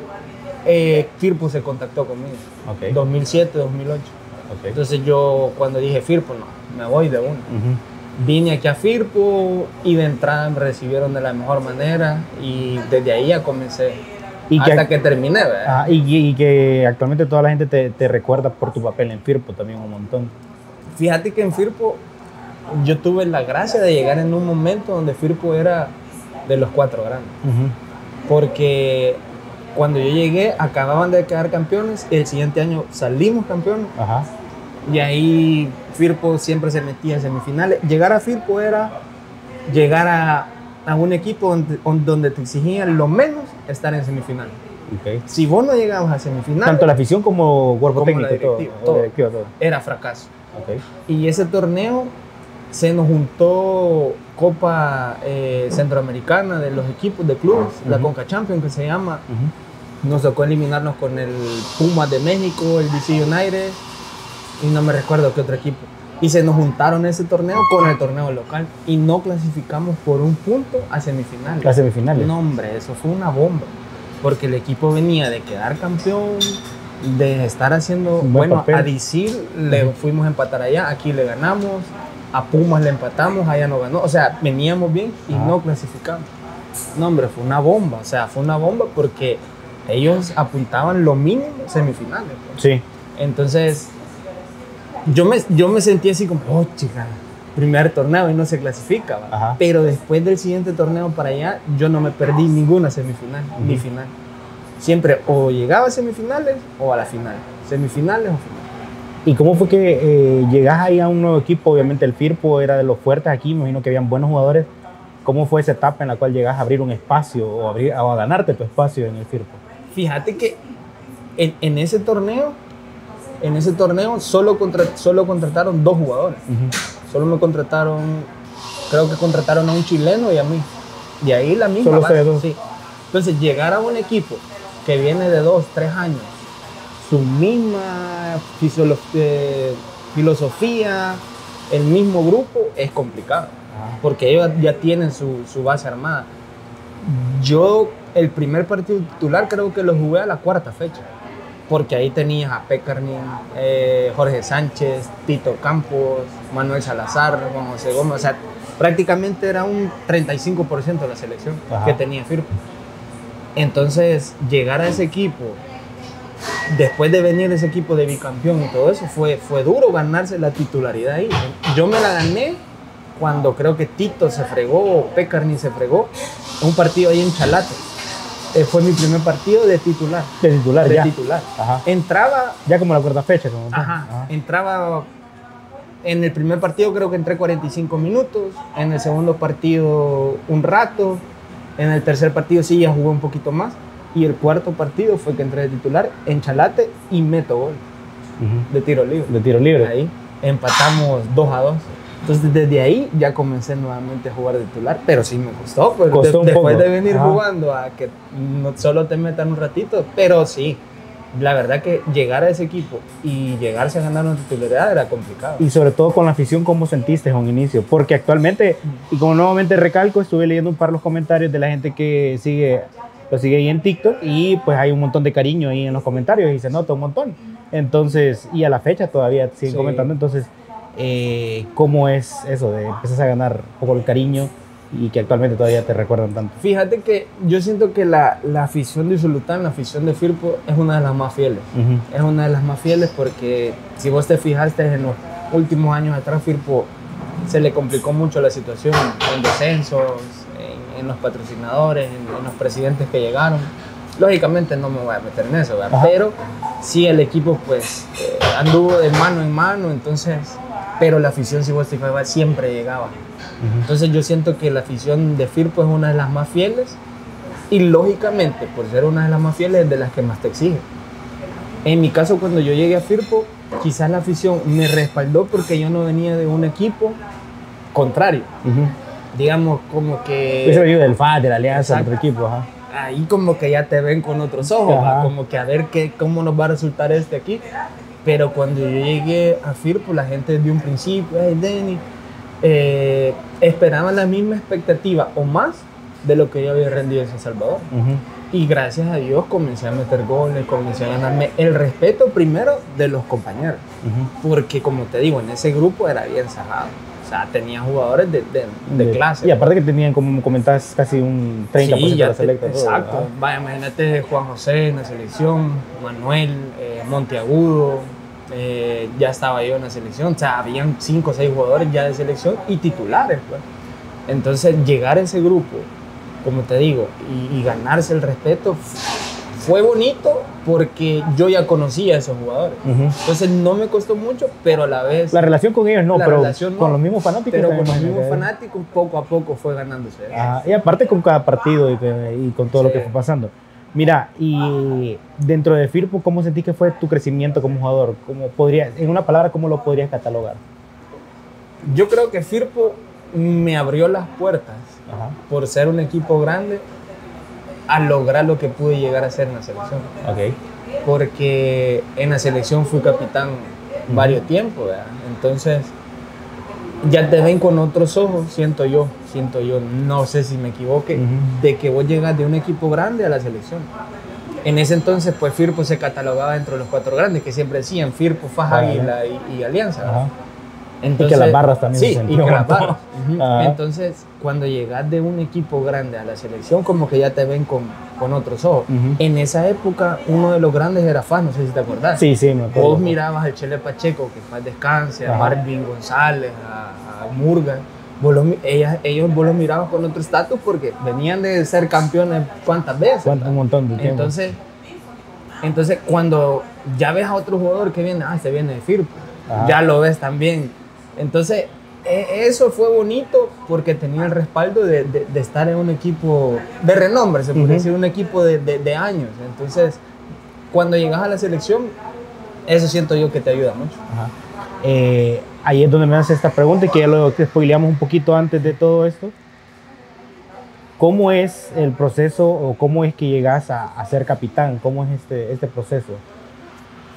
Firpo se contactó conmigo. 2007, 2008. Entonces yo cuando dije Firpo, no, me voy de una. Vine aquí a Firpo y de entrada me recibieron de la mejor manera y desde ahí ya comencé hasta que terminé. Y que actualmente toda la gente te recuerda por tu papel en Firpo también un montón. Fíjate que en Firpo yo tuve la gracia de llegar en un momento donde Firpo era de los 4 grandes. Porque cuando yo llegué acababan de quedar campeones y el siguiente año salimos campeones. Y ahí Firpo siempre se metía en semifinales. Llegar a Firpo era llegar a un equipo donde te exigían lo menos estar en semifinales. Si vos no llegabas a semifinales, tanto la afición como cuerpo técnico, todo era fracaso. Y ese torneo se nos juntó Copa Centroamericana de los equipos de clubes, la Conca Champions que se llama. Nos tocó eliminarnos con el Pumas de México, el DC United y no me recuerdo qué otro equipo. Y se nos juntaron ese torneo con el torneo local y no clasificamos por un punto a semifinales. ¿A semifinales? No, hombre, eso fue una bomba. Porque el equipo venía de quedar campeón, de estar haciendo... Bueno, papel. A DC le fuimos a empatar allá, aquí le ganamos, a Pumas le empatamos, allá no ganó. O sea, veníamos bien y no clasificamos. No, hombre, fue una bomba. O sea, fue una bomba porque ellos apuntaban lo mínimo semifinales. Pues. Sí. Entonces, yo me sentí así como, oh, chica, primer torneo y no se clasifica. Pero después del siguiente torneo para allá, yo no me perdí ninguna semifinal, ni final. Siempre o llegaba a semifinales o a la final. Semifinales o final. ¿Y cómo fue que llegás ahí a un nuevo equipo? Obviamente el Firpo era de los fuertes aquí, me imagino que habían buenos jugadores. ¿Cómo fue esa etapa en la cual llegás a abrir un espacio o a ganarte tu espacio en el Firpo? Fíjate que en ese torneo solo contrataron 2 jugadores. Solo me contrataron, creo que contrataron a un chileno y a mí. Y ahí la misma base. Sí. Entonces llegar a un equipo que viene de 2, 3 años, su misma filosofía, el mismo grupo, es complicado. Porque ellos ya tienen su base armada. Yo, el primer partido titular, creo que lo jugué a la 4ª fecha. Porque ahí tenías a Pekarnin, Jorge Sánchez, Tito Campos, Manuel Salazar, Juan José Gómez. O sea, prácticamente era un 35% de la selección que tenía Firpo. Entonces, llegar a ese equipo, después de venir ese equipo de bicampeón y todo eso, fue duro ganarse la titularidad ahí. Yo me la gané cuando creo que Tito se fregó, o Pekarnin se fregó, un partido ahí en Chalate. Fue mi primer partido de titular. De titular, de ya. Titular. Ajá. Entraba... Ya como la 4ª fecha. Entraba... En el primer partido creo que entré 45 minutos. En el segundo partido un rato. En el tercer partido sí ya jugué un poquito más. Y el cuarto partido fue que entré de titular en Chalate y meto gol. De tiro libre. De tiro libre. Ahí empatamos 2-2. Entonces desde ahí ya comencé nuevamente a jugar de titular, pero sí me costó, pues, después de venir jugando a que no solo te metan un ratito, pero sí, la verdad que llegar a ese equipo y llegarse a ganar una titularidad era complicado. Y sobre todo con la afición, ¿cómo sentiste a un inicio? Porque actualmente, y como nuevamente recalco, estuve leyendo un par de los comentarios de la gente que lo sigue ahí en TikTok y pues hay un montón de cariño ahí en los comentarios y se nota un montón. Entonces, y a la fecha todavía siguen comentando, entonces... ¿cómo es eso de empezar a ganar un poco el cariño y que actualmente todavía te recuerdan tanto? Fíjate que yo siento que la afición de Usulután, la afición de Firpo es una de las más fieles. Es una de las más fieles porque si vos te fijaste en los últimos años atrás, Firpo se le complicó mucho la situación en descensos, en los patrocinadores, en los presidentes que llegaron. Lógicamente no me voy a meter en eso, ¿verdad? Pero sí el equipo pues anduvo de mano en mano, entonces... Pero la afición, si vos te fijas, siempre llegaba. Entonces yo siento que la afición de Firpo es una de las más fieles y lógicamente, por ser una de las más fieles, es de las que más te exige. En mi caso, cuando yo llegué a Firpo, quizás la afición me respaldó porque yo no venía de un equipo contrario. Digamos, como que... Eso venía del FAT, de la Alianza, de otro equipo. Ahí como que ya te ven con otros ojos, como que a ver cómo nos va a resultar aquí. Pero cuando yo llegué a Firpo, la gente desde un principio, hey, Denny, esperaban la misma expectativa o más de lo que yo había rendido en San Salvador. Y gracias a Dios comencé a meter goles, comencé a ganarme el respeto primero de los compañeros. Porque como te digo, en ese grupo era bien cerrado. O sea, tenía jugadores de clase. Y aparte que tenían, como comentabas, casi un 30% de la selecta. Exacto. Vaya, imagínate Juan José en la selección, Manuel, Monteagudo, ya estaba yo en la selección. O sea, habían 5 o 6 jugadores ya de selección y titulares, pues. Entonces, llegar a ese grupo, como te digo, y ganarse el respeto fue bonito porque yo ya conocía a esos jugadores. Entonces no me costó mucho, pero a la vez... La relación con ellos no, pero con los mismos fanáticos. Pero con los mismos fanáticos poco a poco fue ganándose. Y aparte con cada partido y con todo lo que fue pasando. Mira, y dentro de Firpo, ¿cómo sentís que fue tu crecimiento como jugador? En una palabra, ¿cómo lo podrías catalogar? Yo creo que Firpo me abrió las puertas por ser un equipo grande a lograr lo que pude llegar a ser en la selección. Porque en la selección fui capitán varios tiempos, ¿verdad? Entonces ya te ven con otros ojos, siento yo, no sé si me equivoque, de que vos llegas de un equipo grande a la selección. En ese entonces, pues Firpo se catalogaba dentro de los 4 grandes, que siempre decían Firpo, Faj, Águila y Alianza. Entonces, y que las barras también sí, se y que las barras. Ajá. Entonces, cuando llegas de un equipo grande a la selección, como que ya te ven con otros ojos. En esa época, uno de los grandes era Faz, no sé si te acordás. Sí, sí, me acuerdo. Vos mirabas al Chele Pacheco, que Faz descanse, a Marvin González, a Murga. Ellos vos los mirabas con otro estatus porque venían de ser campeones cuántas veces. Un montón de tiempo. Entonces, cuando ya ves a otro jugador que viene, se viene de Firpo, ya lo ves también. Entonces, eso fue bonito porque tenía el respaldo de estar en un equipo de renombre, se podría decir, un equipo de años. Entonces, cuando llegas a la selección, eso siento yo que te ayuda mucho. Ahí es donde me hace esta pregunta y que ya lo spoileamos un poquito antes de todo esto. ¿Cómo es el proceso o cómo es que llegas a ser capitán? ¿Cómo es este proceso?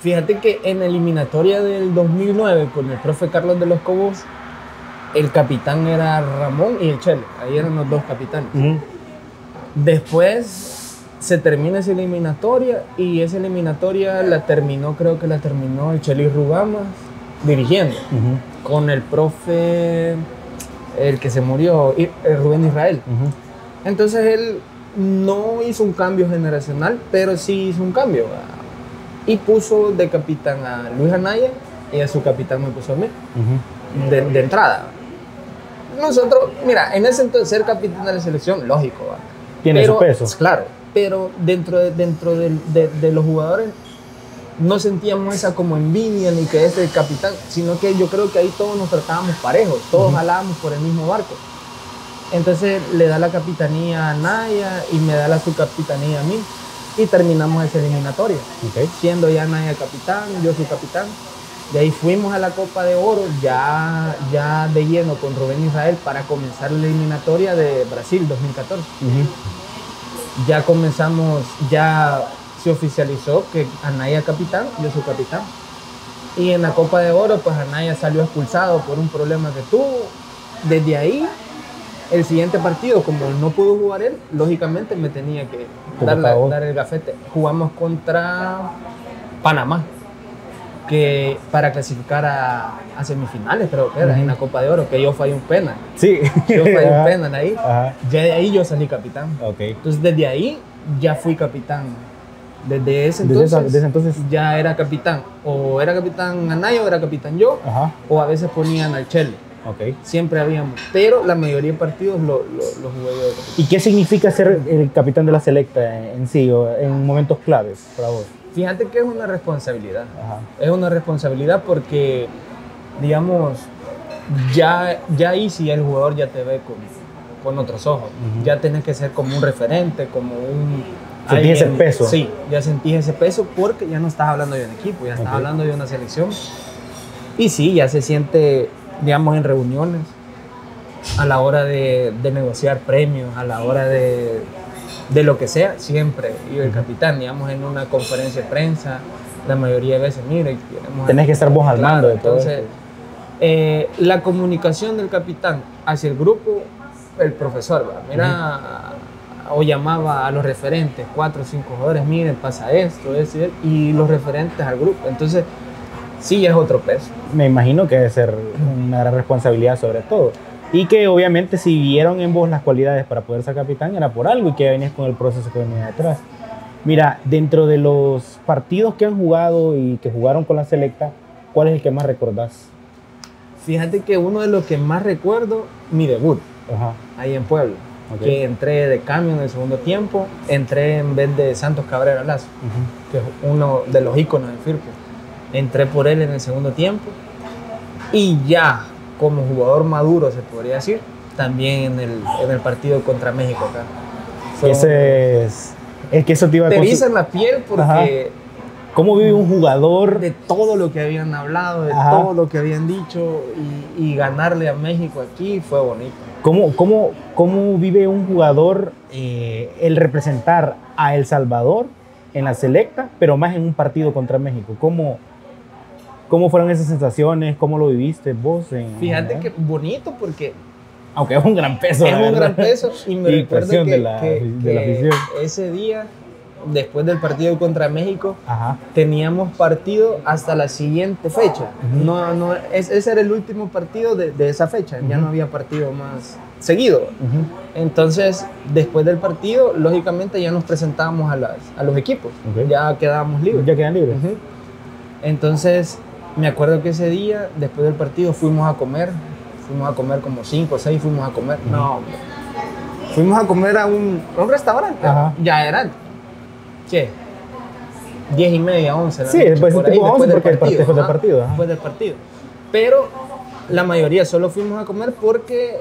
Fíjate que en la eliminatoria del 2009 con el profe Carlos de los Cobos, el capitán era Ramón y el Chele. Ahí eran los dos capitanes. Después se termina esa eliminatoria y esa eliminatoria creo que la terminó el Chelis Rugamas dirigiendo con el profe, el que se murió, Rubén Israel. Entonces él no hizo un cambio generacional, pero sí hizo un cambio. Y puso de capitán a Luis Anaya y a su capitán me puso a mí, de entrada. Nosotros, mira, en ese entonces ser capitán de la selección, lógico, ¿va? Tiene su peso. Claro, pero dentro de los jugadores no sentíamos esa como envidia ni que ese capitán, sino que yo creo que ahí todos nos tratábamos parejos, todos jalábamos por el mismo barco. Entonces le da la capitanía a Anaya y me da la subcapitanía a mí y terminamos esa eliminatoria, siendo ya Anaya capitán, yo subcapitán. De ahí fuimos a la Copa de Oro ya de lleno con Rubén Israel para comenzar la eliminatoria de Brasil 2014. Ya comenzamos, ya se oficializó que Anaya capitán, yo soy capitán. Y en la Copa de Oro, pues Anaya salió expulsado por un problema que tuvo. Desde ahí, el siguiente partido, como no pudo jugar él, lógicamente me tenía que dar el gafete. Jugamos contra Panamá, que para clasificar a semifinales, creo que era, en la Copa de Oro, que yo fallé un penal. Sí. Yo fallé un penal ahí. Ya de ahí yo salí capitán. Entonces desde ahí ya fui capitán. Desde ese entonces ya era capitán. O era capitán Anaya o era capitán yo. O a veces ponían al Chele. Siempre habíamos. Pero la mayoría de partidos lo jugué yo de capitán. ¿Y qué significa ser el capitán de la selecta en sí, o en momentos claves para vos? Fíjate que es una responsabilidad. Es una responsabilidad porque, digamos, ya ahí sí el jugador ya te ve con otros ojos. Ya tenés que ser como un referente, como un... ¿Sentís ese peso? Sí, ya sentís ese peso porque ya no estás hablando de un equipo, ya estás hablando de una selección. Y sí, ya se siente, digamos, en reuniones, a la hora de negociar premios, a la hora de lo que sea, siempre iba el capitán, digamos, en una conferencia de prensa, la mayoría de veces, mire, tenés que estar vos al mando de todo eso. Entonces, la comunicación del capitán hacia el grupo, el profesor, ¿verdad? Mira, o llamaba a los referentes, 4 o 5 jugadores, miren, pasa esto, y los referentes al grupo. Entonces, sí, es otro peso. Me imagino que debe ser una gran responsabilidad sobre todo. Y que obviamente si vieron en vos las cualidades para poder ser capitán era por algo y que venías con el proceso que venía detrás. Mira, dentro de los partidos que han jugado y que jugaron con la selecta, ¿cuál es el que más recordás? Fíjate que uno de los que más recuerdo, mi debut, ahí en Puebla. Que entré de cambio en el segundo tiempo, entré en vez de Santos Cabrera Lazo, que es uno de los íconos del Firpo. Entré por él en el segundo tiempo y ya como jugador maduro, se podría decir, también en el partido contra México acá. Es que eso te iba a decir. Te erizan la piel porque... ¿Cómo vive un jugador? De todo lo que habían hablado, de todo lo que habían dicho y ganarle a México aquí fue bonito. ¿Cómo vive un jugador el representar a El Salvador en la selecta, pero más en un partido contra México? ¿Cómo fueron esas sensaciones? ¿Cómo lo viviste vos? Fíjate que bonito porque... Aunque es un gran peso. Es un gran peso y me recuerdo que de la afición. Ese día después del partido contra México, teníamos partido hasta la siguiente fecha. Ese era el último partido de esa fecha, ya no había partido más seguido. Entonces, después del partido, lógicamente ya nos presentábamos a los equipos, ya quedábamos libres. Ya quedan libres. Entonces, me acuerdo que ese día, después del partido, fuimos a comer como 5 o 6, fuimos a comer. Fuimos a comer a un restaurante. Ya eran, ¿qué? 10:30, 11. Sí, después del partido. Después del partido. Pero la mayoría solo fuimos a comer porque,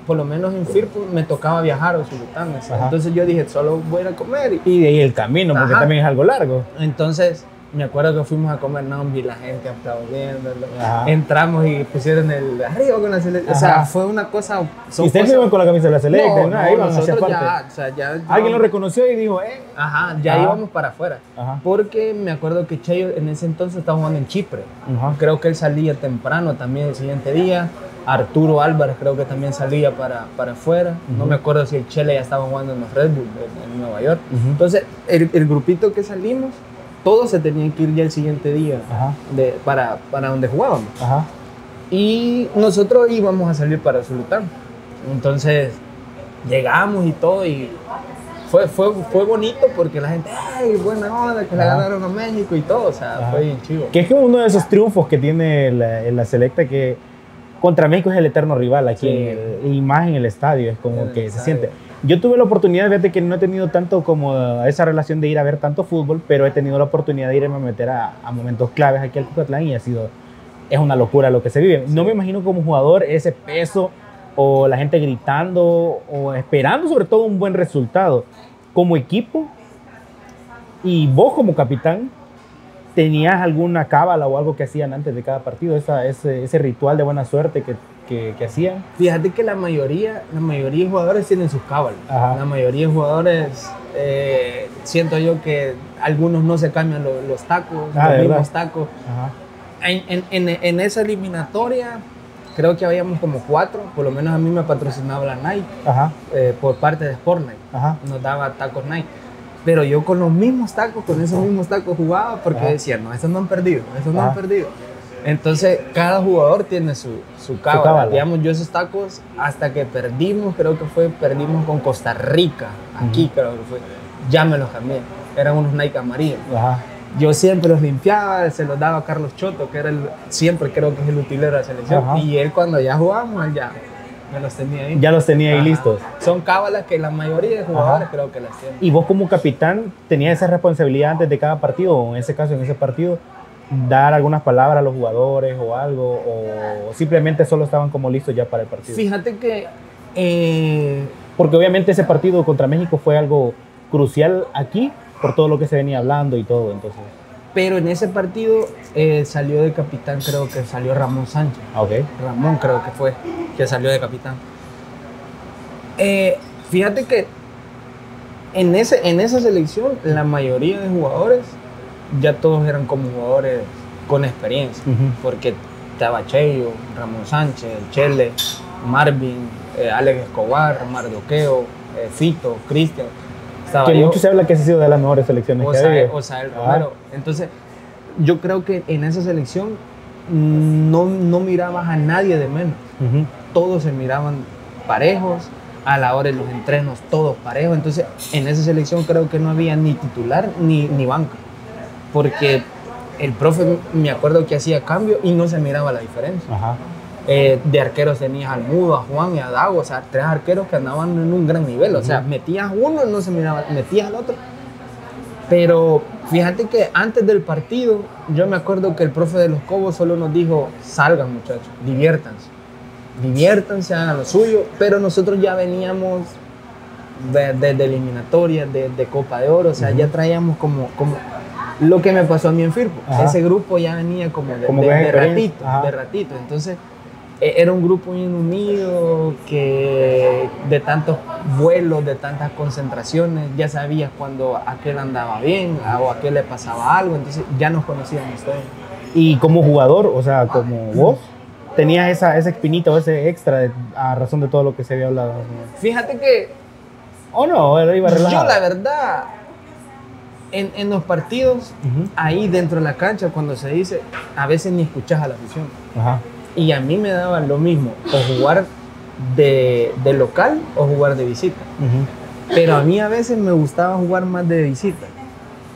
por lo menos en Firpo, me tocaba viajar a Usulután. Entonces yo dije, solo voy a ir a comer. Y de ahí el camino, porque también es algo largo. Entonces, me acuerdo que fuimos a comer, vi la gente aplaudiéndolo. Entramos y pusieron el arriba con la selecta. O sea, fue una cosa. ¿Y ustedes iban con la camisa de la selecta? No, iban hacia parte. Ya, alguien lo reconoció y dijo, íbamos para afuera. Porque me acuerdo que Cheyo en ese entonces estaba jugando en Chipre. Creo que él salía temprano también el siguiente día. Arturo Álvarez creo que también salía para afuera. No me acuerdo si el Chele ya estaba jugando en los Red Bull en Nueva York. Entonces, el grupito que salimos, todos se tenían que ir ya el siguiente día para donde jugábamos. Y nosotros íbamos a salir para Usulután. Entonces llegamos y todo y fue bonito porque la gente, ¡ay, buena onda! Que le ganaron a México y todo. O sea, fue bien chivo. Que es como uno de esos triunfos que tiene la selecta, que contra México es el eterno rival aquí, y más en el estadio, es como que se siente. Yo tuve la oportunidad, fíjate que no he tenido tanto como esa relación de ir a ver tanto fútbol, pero he tenido la oportunidad de irme a meter a momentos claves aquí al Cucatlán y es una locura lo que se vive. No me imagino como jugador ese peso o la gente gritando o esperando sobre todo un buen resultado. Como equipo y vos como capitán, ¿tenías alguna cábala o algo que hacían antes de cada partido? Ese ritual de buena suerte que hacían. Fíjate que la mayoría de jugadores tienen sus cábalas. La mayoría de jugadores, siento yo que algunos no se cambian los tacos, los mismos tacos. En esa eliminatoria, creo que habíamos como 4, por lo menos a mí me patrocinaba la Nike, por parte de Sport Nike, nos daba tacos Nike. Pero yo con los mismos tacos, con esos mismos tacos jugaba porque decía, no, estos no han perdido, Entonces, cada jugador tiene su cábala. Digamos, yo esos tacos, hasta que perdimos con Costa Rica, aquí creo que fue, ya me los cambié, eran unos Nike amarillos. Yo siempre los limpiaba, se los daba a Carlos Choto, que era siempre creo que es el utilero de la selección, y él cuando ya jugábamos, él ya me los tenía ahí. Ya los tenía ahí listos. Son cábalas que la mayoría de jugadores creo que las tienen. ¿Y vos como capitán tenías esa responsabilidad antes de cada partido, o en ese caso, en ese partido, dar algunas palabras a los jugadores o algo, o simplemente solo estaban como listos ya para el partido? Fíjate que... porque obviamente ese partido contra México fue algo crucial aquí, por todo lo que se venía hablando y todo, entonces... Pero en ese partido salió de capitán, creo que salió Ramón Sánchez. Ramón creo que fue, que salió de capitán. Fíjate que en esa selección, la mayoría de jugadores, ya todos eran como jugadores con experiencia. Porque estaba Cheyo, Ramón Sánchez, Chele, Marvin, Alex Escobar, Mardoqueo, Fito, Cristian. Que mucho se habla que ha sido de las mejores selecciones que hay. Osael Romero. Entonces, yo creo que en esa selección no mirabas a nadie de menos. Todos se miraban parejos, a la hora de los entrenos todos parejos. Entonces, en esa selección creo que no había ni titular ni banca. Porque el profe, me acuerdo que hacía cambio y no se miraba la diferencia. De arqueros tenías al Mudo, a Juan y a Dago, o sea, 3 arqueros que andaban en un gran nivel. O sea, metías uno y no se miraba, metías al otro. Pero fíjate que antes del partido, yo me acuerdo que el profe de los Cobos solo nos dijo, salgan muchachos, diviértanse, hagan lo suyo. Pero nosotros ya veníamos de eliminatorias, de Copa de Oro, o sea, ya traíamos como lo que me pasó a mí en Firpo. Ese grupo ya venía como de ratito. Entonces, era un grupo bien unido, que de tantos vuelos, de tantas concentraciones, ya sabías cuando aquel andaba bien o a aquel le pasaba algo, entonces ya nos conocíamos todos. Y como jugador, o sea, como vos, tenías esa espinita o ese extra a razón de todo lo que se había hablado. Fíjate que... ¿O no? Iba relajado. Yo la verdad... En los partidos, ahí dentro de la cancha, cuando se dice, a veces ni escuchas a la afición. Y a mí me daba lo mismo, o jugar de local o jugar de visita. Pero a mí a veces me gustaba jugar más de visita.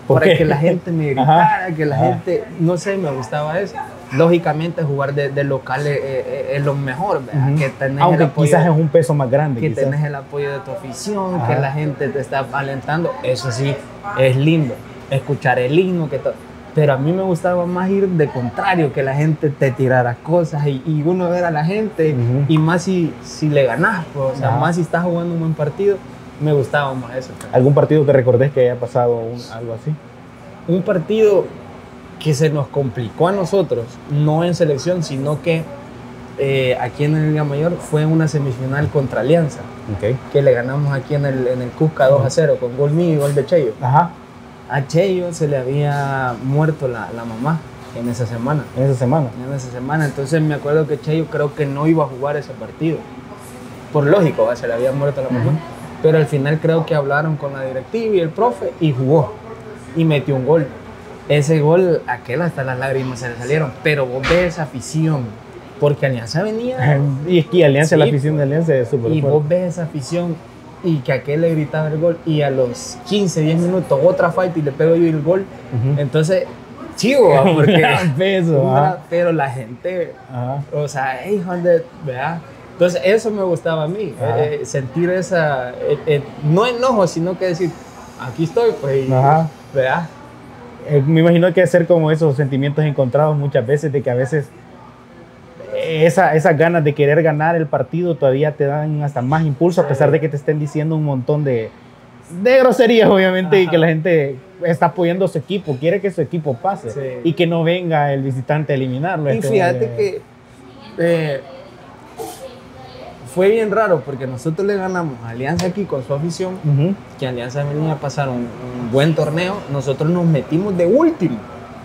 Para que la gente me gritara, que la gente, no sé, me gustaba eso. Lógicamente jugar de local es lo mejor, ¿verdad? Que tenés aunque quizás es un peso más grande. Que tenés el apoyo de tu afición, que la gente te está alentando. Eso sí, es lindo. Escuchar el himno, que todo. Pero a mí me gustaba más ir de contrario, que la gente te tirara cosas y uno ver a la gente, y más si le ganás, pues, o sea, más si estás jugando un buen partido, me gustaba más eso. ¿Algún partido que recordés que haya pasado algo así? Un partido que se nos complicó a nosotros, no en selección, sino que aquí en el Liga Mayor fue una semifinal contra Alianza, que le ganamos aquí en el Cusca 2-0 con gol mío y gol de Cheyo. A Cheyo se le había muerto la mamá en esa semana. ¿En esa semana? En esa semana. Entonces me acuerdo que Cheyo creo que no iba a jugar ese partido. Por lógico, se le había muerto la mamá. Pero al final creo que hablaron con la directiva y el profe y jugó. Y metió un gol. Ese gol, aquel hasta las lágrimas se le salieron. Pero vos ves esa afición. Porque Alianza venía. Y es que Alianza, sí, la afición de Alianza es súper fuerte. Y vos ves esa afición. Y que aquel le gritaba el gol. Y a los 15, 10 minutos, otra falta y le pego yo el gol. Entonces, chivo, porque. Pero la gente. O sea, ¿verdad? Entonces, eso me gustaba a mí. Sentir esa. No enojo, sino que decir, aquí estoy, pues. ¿Verdad? Me imagino que hacer como esos sentimientos encontrados muchas veces, de que a veces esas ganas de querer ganar el partido todavía te dan hasta más impulso, a pesar de que te estén diciendo un montón de groserías, obviamente, y que la gente está apoyando a su equipo, quiere que su equipo pase, y que no venga el visitante a eliminarlo. Y fíjate que fue bien raro, porque nosotros le ganamos a Alianza aquí con su afición, que Alianza venía a pasar un buen torneo. Nosotros nos metimos de último,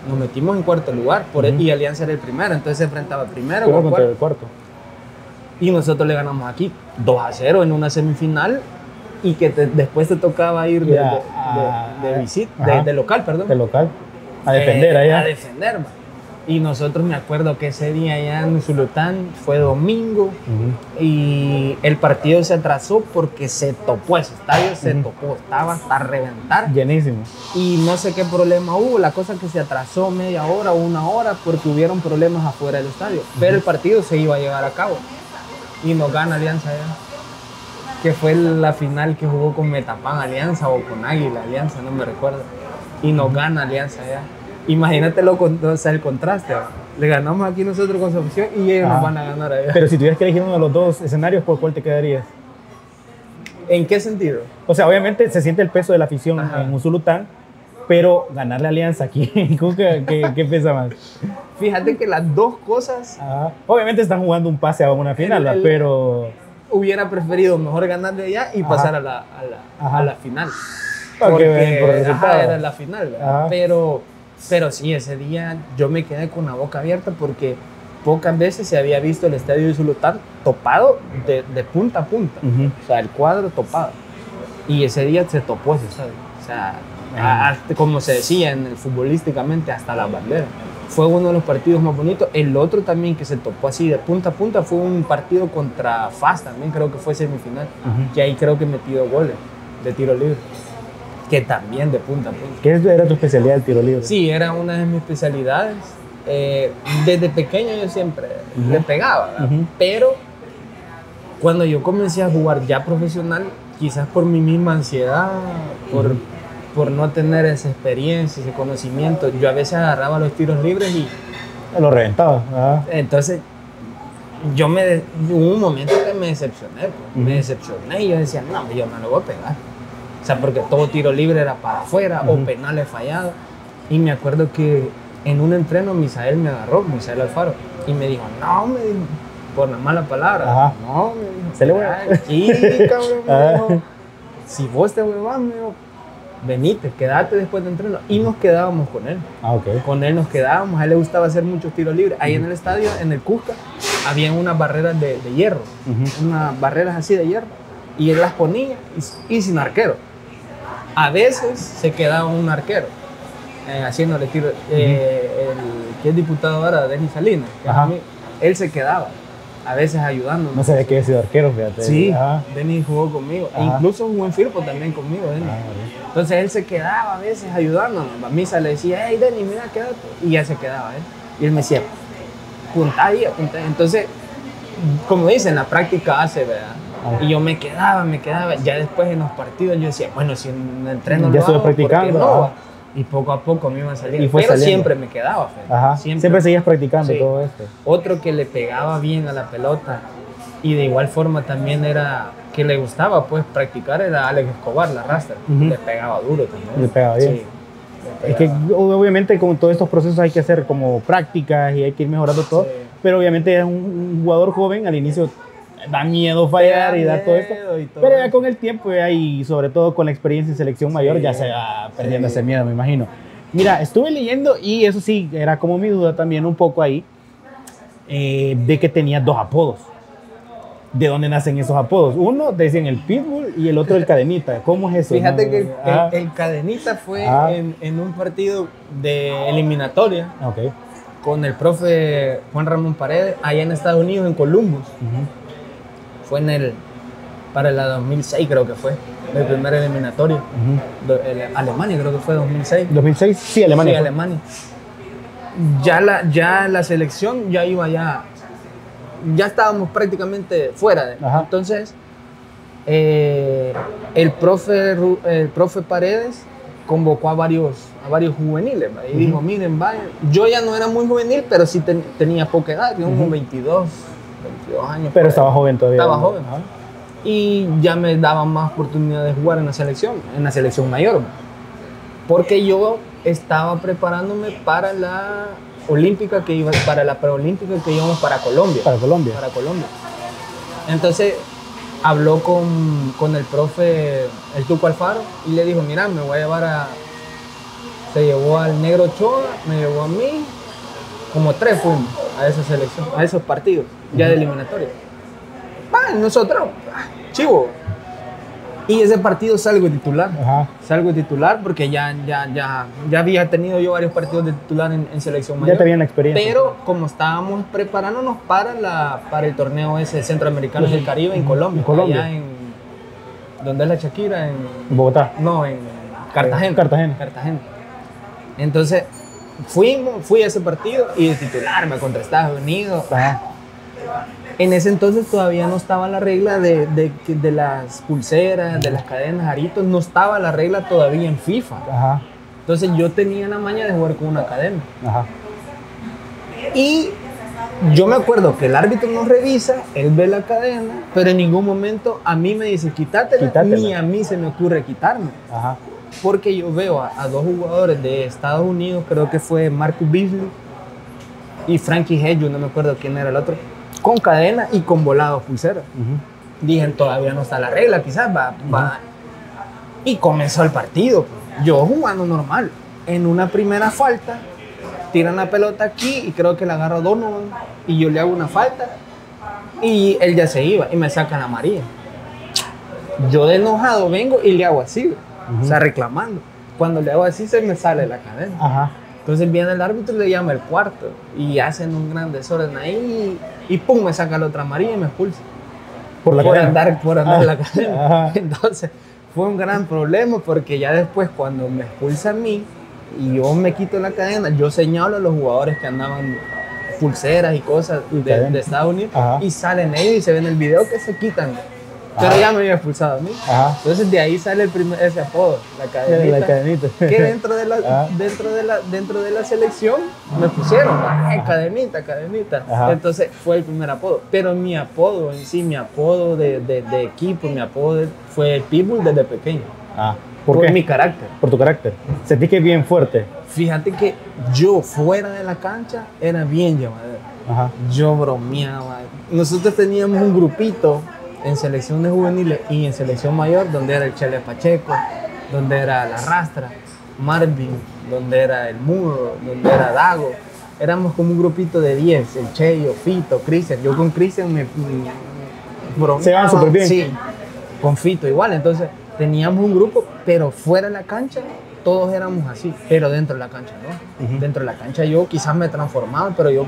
nos metimos en cuarto lugar, y Alianza era el primero, entonces se enfrentaba primero contra el cuarto. Y nosotros le ganamos aquí 2-0 en una semifinal, y que después te tocaba ir de local, perdón. De local, a defender allá. A defender, man. Y nosotros, me acuerdo que ese día allá en Usulután fue domingo, y el partido se atrasó porque se topó ese estadio, se topó, estaba hasta reventar. Llenísimo. Y no sé qué problema hubo, la cosa que se atrasó media hora o una hora porque hubieron problemas afuera del estadio. Pero el partido se iba a llevar a cabo y nos gana Alianza allá, que fue la final que jugó con Metapán Alianza o con Águila Alianza, no me recuerdo. Y nos gana Alianza allá. Imagínate el contraste. Le ganamos aquí nosotros con su afición y ellos nos van a ganar allá. Pero si tuvieras que elegir uno de los dos escenarios, ¿por cuál te quedarías? ¿En qué sentido? O sea, obviamente se siente el peso de la afición en Usulután, pero ganarle a Alianza aquí, ¿qué pesa más? Fíjate que las dos cosas... Obviamente están jugando un pase a una final, pero... Hubiera preferido mejor ganarle allá y pasar a la final. Porque por el resultado era la final, pero sí, ese día yo me quedé con la boca abierta porque pocas veces se había visto el estadio de Usulután topado de punta a punta. O sea, el cuadro topado. Y ese día se topó ese estadio. O sea, como se decía futbolísticamente, hasta la bandera. Fue uno de los partidos más bonitos. El otro también que se topó así de punta a punta fue un partido contra FAS también, creo que fue semifinal. Que ahí creo que metió goles de tiro libre. Que también de punta a punta. ¿Qué era tu especialidad, el tiro libre? Sí, era una de mis especialidades. Desde pequeño yo siempre le pegaba, pero cuando yo comencé a jugar ya profesional, quizás por mi misma ansiedad, por no tener esa experiencia, ese conocimiento, yo a veces agarraba los tiros libres y... Lo reventaba. Entonyo hubo un momento que me decepcioné, me decepcioné y yo decía, no, yo no lo voy a pegar. O sea, porque todo tiro libre era para afuera o penales fallados. Y me acuerdo que en un entreno Misael me agarró, Misael Alfaro, y me dijo, no, me dijo, por la mala palabra, no, me dijo, se le voy a... Aquí, cabrón, me dijo, si vos te huevás, me dijo, venite, quedate después de entreno. Y nos quedábamos con él. Con él nos quedábamos, a él le gustaba hacer muchos tiros libres. Ahí en el estadio, en el Cusca, había unas barreras de hierro, unas barreras así de hierro, y él las ponía y sin arquero. A veces se quedaba un arquero haciéndole tiro. El que es diputado ahora, Denis Salinas, él se quedaba. A veces ayudando. No sabía que había sido arquero, fíjate. Sí, Denis jugó conmigo. E incluso jugó en Firpo también conmigo, Denis. Entonces él se quedaba a veces ayudándonos. A Misa le decía, hey Denis, mira, quédate. Y ya se quedaba él. Y él me decía, apunta ahí, apunta ahí. Entonces, como dicen, la práctica hace, ¿verdad? Y yo me quedaba. Ya después en los partidos yo decía, bueno, si en el entreno ya lo hago, practicando. No. Y poco a poco me iba a salir. Pero saliendo. Siempre me quedaba, Siempre seguías practicando todo esto. Otro que le pegaba bien a la pelota y de igual forma también era que le gustaba pues practicar era Alex Escobar, la rastra. Le pegaba duro también. Le pegaba bien. Sí. Es que obviamente con todos estos procesos hay que hacer como prácticas y hay que ir mejorando todo, pero obviamente es un jugador joven, al inicio da miedo fallar y dar todo esto, pero ya con el tiempo y sobre todo con la experiencia en selección mayor ya se va perdiendo ese miedo, me imagino. Mira, estuve leyendo y eso sí, era como mi duda también un poco ahí, de que tenía 2 apodos. ¿De dónde nacen esos apodos? Uno decían el Pitbull y el otro el Cadenita. ¿Cómo es eso? Fíjate que el Cadenita fue en un partido de eliminatoria con el profe Juan Ramón Paredes allá en Estados Unidos, en Columbus. Fue para la 2006 creo que fue, el primer eliminatorio. Alemania creo que fue 2006. 2006, sí, Alemania. Sí, Alemania. Ya la selección ya iba ya estábamos prácticamente fuera. Entonces, el profe Paredes convocó a varios juveniles y dijo, miren, vaya, yo ya no era muy juvenil, pero sí tenía poca edad, tenía como 22 años. Pero estaba joven todavía. Estaba joven. Y ya me daban más oportunidades de jugar en la selección mayor. Porque yo estaba preparándome para la olímpica para la preolímpica que íbamos para Colombia. Para Colombia. Entonces habló con el profe, el Tuco Alfaro, y le dijo, mira, me voy a llevar se llevó al Negro Ochoa, me llevó a mí, como 3 fuimos a esa selección, a esos partidos, ya de eliminatoria. Nosotros, chivo. Y ese partido salgo titular. Salgo titular porque ya había tenido yo varios partidos de titular en selección mayor. Ya tenían la experiencia. Pero como estábamos preparándonos para el torneo ese Centroamericano del Caribe en Colombia. Allá ¿dónde es la Shakira? En Bogotá. No, en Cartagena. Cartagena. Entonces fui a ese partido y de titular me contra Estados Unidos. En ese entonces todavía no estaba la regla de las pulseras, de las cadenas, aritos, no estaba la regla todavía en FIFA. Entonces yo tenía la maña de jugar con una cadena. Y yo me acuerdo que el árbitro nos revisa, él ve la cadena, pero en ningún momento a mí me dice quítatela, ni a mí se me ocurre quitarme. Porque yo veo a 2 jugadores de Estados Unidos, creo que fue Marcus Beasley y Frankie Hedges, no me acuerdo quién era el otro, con cadena y con volados pulseras. Dije, todavía no está la regla, quizás va. Y comenzó el partido. Yo jugando normal. En una primera falta, tiran la pelota aquí y creo que la agarra Donovan y yo le hago una falta y él ya se iba y me sacan la amarilla. Yo de enojado vengo y le hago así, o sea, reclamando. Cuando le hago así se me sale la cadena. Entonces viene el árbitro y le llama el cuarto y hacen un gran desorden ahí y pum, me saca la otra amarilla y me expulsa. Por andar en la cadena. Entonces fue un gran problema porque ya después cuando me expulsa a mí y yo me quito la cadena, yo señalo a los jugadores que andaban pulseras y cosas de Estados Unidos y salen ellos y se ven el video que se quitan. Pero ya me había expulsado a mí. Entonces de ahí sale ese apodo, la cadenita. Que dentro de la selección me pusieron, cadenita. Entonces fue el primer apodo. Pero mi apodo en sí, mi apodo de equipo, mi apodo fue Pitbull desde pequeño. ¿Por qué? Mi carácter. Por tu carácter. Sentí que es bien fuerte. Fíjate que yo fuera de la cancha era bien llevadero. Yo bromeaba. Nosotros teníamos un grupito en selecciones juveniles y en selección mayor, donde era el Chele Pacheco, donde era la Rastra, Marvin, donde era el Mudo, donde era Dago. Éramos como un grupito de 10, el Cheyo, Fito, Cristian. Yo con Cristian me bromeaba. Se van súper bien. Sí, con Fito igual. Entonces, teníamos un grupo, pero fuera de la cancha todos éramos así, pero dentro de la cancha, ¿no? Dentro de la cancha yo quizás me transformaba, pero yo...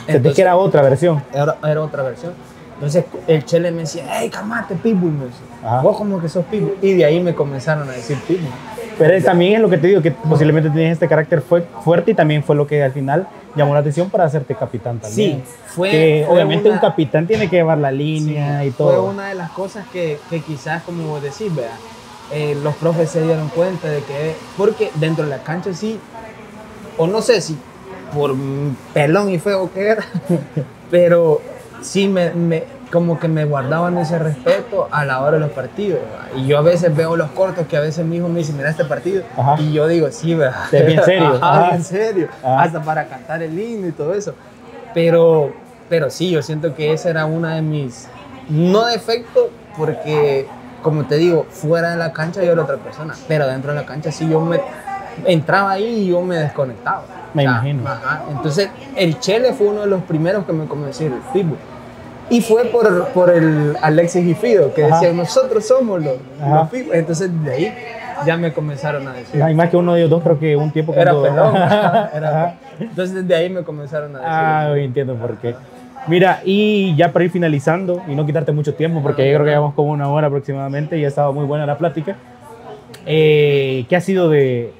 Entonces que era otra versión. Era otra versión. Entonces el Chele me decía, hey, calmate, Pitbull, me decía. Vos como que sos Pitbull. Y de ahí me comenzaron a decir Pitbull. Pero también es lo que te digo, que posiblemente tienes este carácter fuerte y también fue lo que al final llamó la atención para hacerte capitán también. Sí, fue obviamente un capitán tiene que llevar la línea y todo. Fue una de las cosas que quizás, como vos decís, vea, los profes se dieron cuenta de que, porque dentro de la cancha sí, o no sé si por pelón y feo que era, pero sí como que me guardaban ese respeto a la hora de los partidos. Y yo a veces veo los cortos que a veces mi hijo me dice, mira este partido. Ajá. Y yo digo, sí, ¿verdad? Bien serio. Ajá, bien serio. Ajá. Hasta para cantar el himno y todo eso. Pero sí, yo siento que esa era una de mis, no defectos, porque como te digo, fuera de la cancha yo era otra persona, pero dentro de la cancha sí yo entraba ahí y yo me desconectaba. Me imagino. Ajá. Entonces el Chele fue uno de los primeros que me convenció el Pitbull. Y fue por el Alexis y Fido, que decían, nosotros somos los Pitbull. Entonces de ahí ya me comenzaron a decir. Hay más que uno de ellos dos, creo que un tiempo era pelón. Entonces de ahí me comenzaron a decir. Hoy entiendo por qué. Mira, y ya para ir finalizando y no quitarte mucho tiempo, porque yo creo que llevamos como 1 hora aproximadamente y ha estado muy buena la plática. ¿Qué ha sido de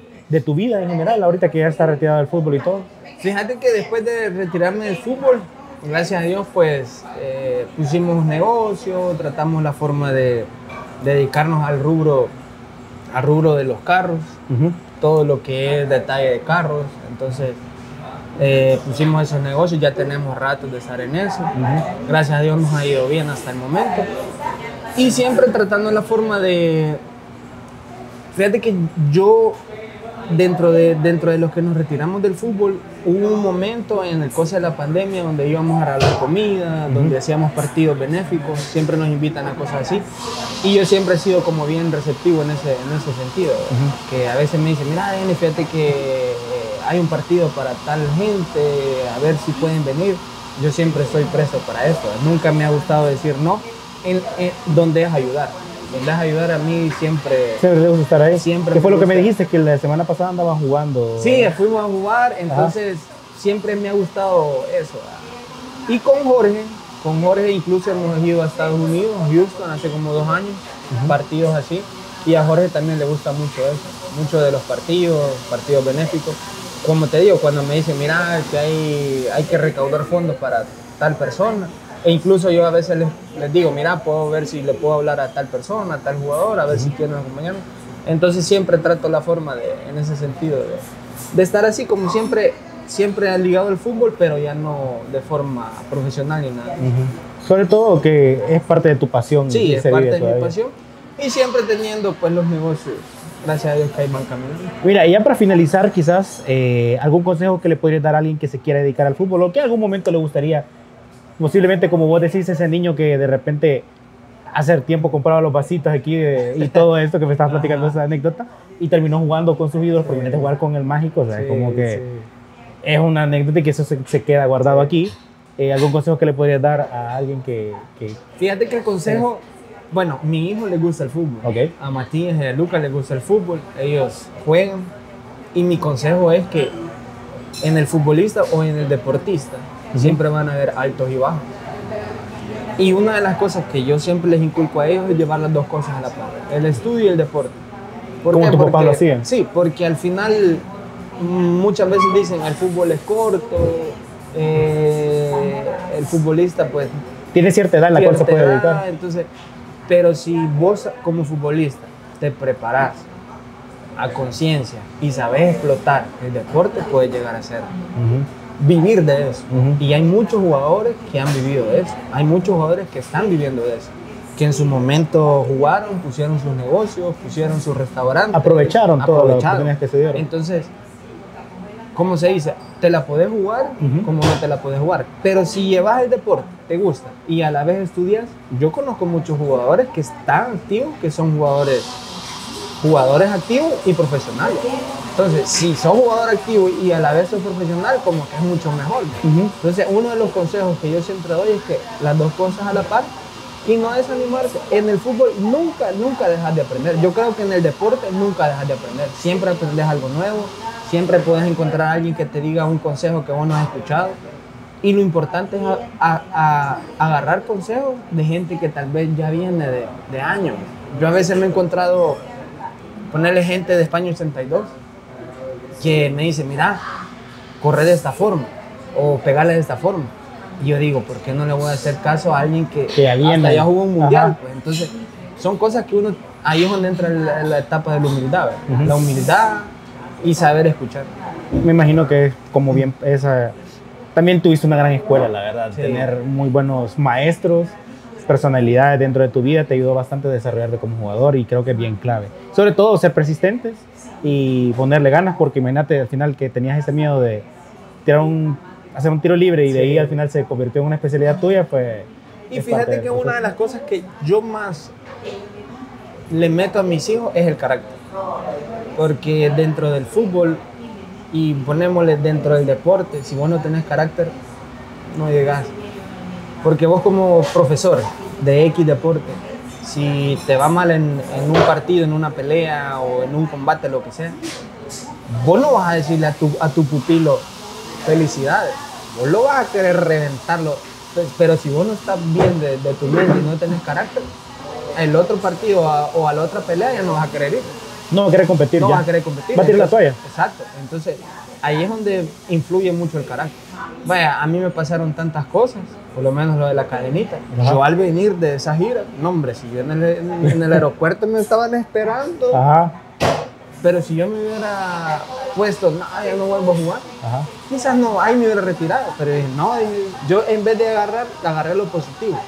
tu vida en general, ahorita que ya está retirado del fútbol y todo? Fíjate que después de retirarme del fútbol, gracias a Dios, pues pusimos negocio, tratamos la forma de dedicarnos al rubro de los carros, todo lo que es detalle de carros. Entonces pusimos esos negocios, ya tenemos ratos de estar en eso. Gracias a Dios nos ha ido bien hasta el momento. Y siempre tratando la forma de... Fíjate que yo... Dentro de los que nos retiramos del fútbol, hubo un momento en el cosa de la pandemia donde íbamos a regalar comida, donde hacíamos partidos benéficos, siempre nos invitan a cosas así. Y yo siempre he sido como bien receptivo en ese sentido, que a veces me dicen, mira, Dani, fíjate que hay un partido para tal gente, a ver si pueden venir. Yo siempre estoy presto para eso, nunca me ha gustado decir no, donde es ayudar. Donde es ayudar a mí siempre... Siempre debes estar ahí. Siempre. ¿Qué fue lo que me dijiste? Que la semana pasada andaban jugando. Sí, fuimos a jugar, entonces siempre me ha gustado eso. Y con Jorge incluso hemos ido a Estados Unidos, Houston, hace como 2 años, partidos así. Y a Jorge también le gusta mucho eso, mucho de los partidos benéficos. Como te digo, cuando me dicen, mira, que hay que recaudar fondos para tal persona, e incluso yo a veces les digo, mira, puedo ver si le puedo hablar a tal persona, a tal jugador, a ver si quieren acompañarme. Entonces siempre trato la forma en ese sentido de estar así, como siempre ligado al fútbol, pero ya no de forma profesional ni nada. Sobre todo que es parte de tu pasión. Sí, es parte de mi pasión. Y siempre teniendo pues los negocios, gracias a Dios, que ahí van caminando. Mira, y ya para finalizar, quizás algún consejo que le podrías dar a alguien que se quiera dedicar al fútbol o que en algún momento le gustaría, posiblemente como vos decís, ese niño que de repente hace tiempo compraba los vasitos aquí y todo esto que me estabas platicando, esa anécdota, y terminó jugando con sus ídolos porque viene a jugar con el mágico, o sea, como que es una anécdota y que eso se queda guardado aquí. ¿Algún consejo que le podrías dar a alguien que... Fíjate que el consejo, bueno, mi hijo le gusta el fútbol, a Matías y a Lucas les gusta el fútbol, ellos juegan, y mi consejo es que en el futbolista o en el deportista siempre van a haber altos y bajos. Y una de las cosas que yo siempre les inculco a ellos es llevar las 2 cosas a la par, el estudio y el deporte. ¿Cómo tu papá lo hacía? Sí, porque al final muchas veces dicen el fútbol es corto, el futbolista pues tiene cierta edad en la cual se puede dedicar. Entonces, pero si vos como futbolista te preparás a conciencia y sabes explotar el deporte, puedes llegar a ser vivir de eso. Y hay muchos jugadores que han vivido de eso. Hay muchos jugadores que están viviendo de eso. Que en su momento jugaron, pusieron sus negocios, pusieron sus restaurantes. Aprovecharon todas las oportunidades que se dieron. Entonces, ¿cómo se dice? Te la podés jugar como no te la podés jugar. Pero si llevas el deporte, te gusta, y a la vez estudias, yo conozco muchos jugadores que están activos, que son jugadores activos y profesionales. Entonces, si sos jugador activo y a la vez sos profesional, como que es mucho mejor. Entonces, uno de los consejos que yo siempre doy es que las 2 cosas a la par y no desanimarse. En el fútbol nunca dejas de aprender. Yo creo que en el deporte nunca dejas de aprender. Siempre aprendes algo nuevo, siempre puedes encontrar a alguien que te diga un consejo que vos no has escuchado. Y lo importante es agarrar consejos de gente que tal vez ya viene de años. Yo a veces me he encontrado, ponerle gente de España 82, que me dice, mira, corre de esta forma o pegarle de esta forma. Y yo digo, ¿por qué no le voy a hacer caso a alguien que hasta ya jugó un mundial? Pues, entonces, son cosas que uno, ahí es donde entra la etapa de la humildad, la humildad y saber escuchar. Me imagino que como bien esa... También tuviste una gran escuela, la verdad. Sí. Tener muy buenos maestros, personalidades dentro de tu vida te ayudó bastante a desarrollarte como jugador y creo que es bien clave. Sobre todo ser persistentes y ponerle ganas, porque imagínate al final que tenías ese miedo de hacer un tiro libre y de ahí al final se convirtió en una especialidad tuya, pues... Y fíjate que una de las cosas que yo más le meto a mis hijos es el carácter. Porque dentro del fútbol, y ponémosle dentro del deporte, si vos no tenés carácter, no llegás. Porque vos como profesor de X deporte, si te va mal en un partido, en una pelea o en un combate, lo que sea, vos no vas a decirle a tu pupilo felicidades, vos lo vas a querer reventarlo. Pero si vos no estás bien de tu mente y no tenés carácter, el otro partido o a la otra pelea ya no vas a querer ir. No va a querer competir. No va a querer competir. Va a tirar la toalla. Exacto. Entonces, ahí es donde influye mucho el carácter. Vaya, a mí me pasaron tantas cosas, por lo menos lo de la cadenita. Ajá. Yo al venir de esa gira, no hombre, si yo en el aeropuerto me estaban esperando. Ajá. Pero si yo me hubiera puesto, no, ya no vuelvo a jugar, ajá, quizás no, ahí me hubiera retirado. Pero no, yo en vez de agarré lo positivo.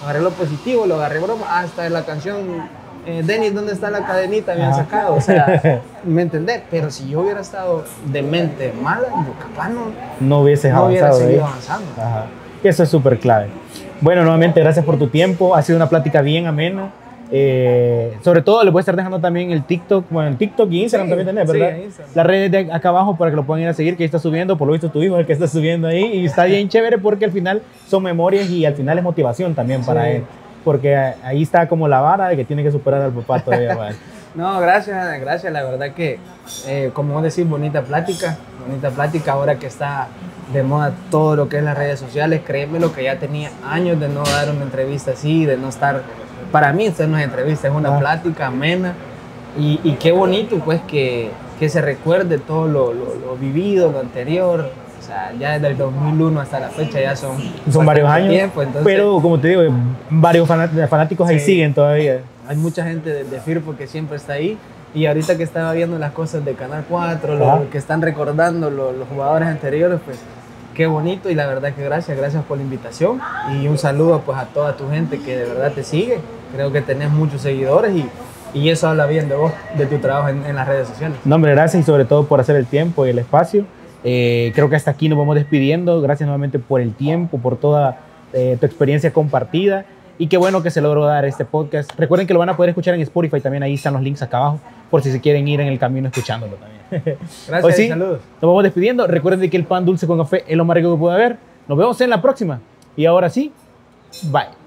Agarré lo positivo, lo agarré broma, hasta en la canción... Denis, ¿dónde está la cadenita? Me han sacado, o sea, ¿me entendés? Pero si yo hubiera estado de mente mala, yo capaz no hubiese seguido avanzando. Ajá. Eso es súper clave. Bueno, nuevamente, gracias por tu tiempo. Ha sido una plática bien amena. Sobre todo, le voy a estar dejando también el TikTok. Bueno, el TikTok y Instagram también tenés, ¿verdad? Sí, las redes de acá abajo para que lo puedan ir a seguir, que ahí está subiendo. Por lo visto, tu hijo es el que está subiendo ahí. Y está bien chévere porque al final son memorias y al final es motivación también para él. Porque ahí está como la vara de que tiene que superar al papá todavía. Bueno. No, gracias, la verdad que, como vos decís, bonita plática ahora que está de moda todo lo que es las redes sociales. Créeme lo que ya tenía años de no dar una entrevista así, de no estar, para mí esto no es entrevista, es una plática amena y qué bonito pues que se recuerde todo lo vivido, lo anterior. O sea, ya desde el 2001 hasta la fecha ya son varios años, tiempo, entonces, pero como te digo, varios fanáticos ahí siguen todavía. Hay mucha gente de Firpo que siempre está ahí y ahorita que estaba viendo las cosas de Canal 4, lo que están recordando los jugadores anteriores, pues qué bonito y la verdad que gracias por la invitación y un saludo pues a toda tu gente que de verdad te sigue. Creo que tenés muchos seguidores y eso habla bien de vos, de tu trabajo en las redes sociales. No, hombre, gracias y sobre todo por hacer el tiempo y el espacio. Creo que hasta aquí nos vamos despidiendo. Gracias nuevamente por el tiempo, por toda tu experiencia compartida y qué bueno que se logró dar este podcast. Recuerden que lo van a poder escuchar en Spotify, también ahí están los links acá abajo por si se quieren ir en el camino escuchándolo también. Gracias y saludos. Nos vamos despidiendo. Recuerden que el pan dulce con café es lo más rico que puede haber. Nos vemos en la próxima y ahora sí, bye.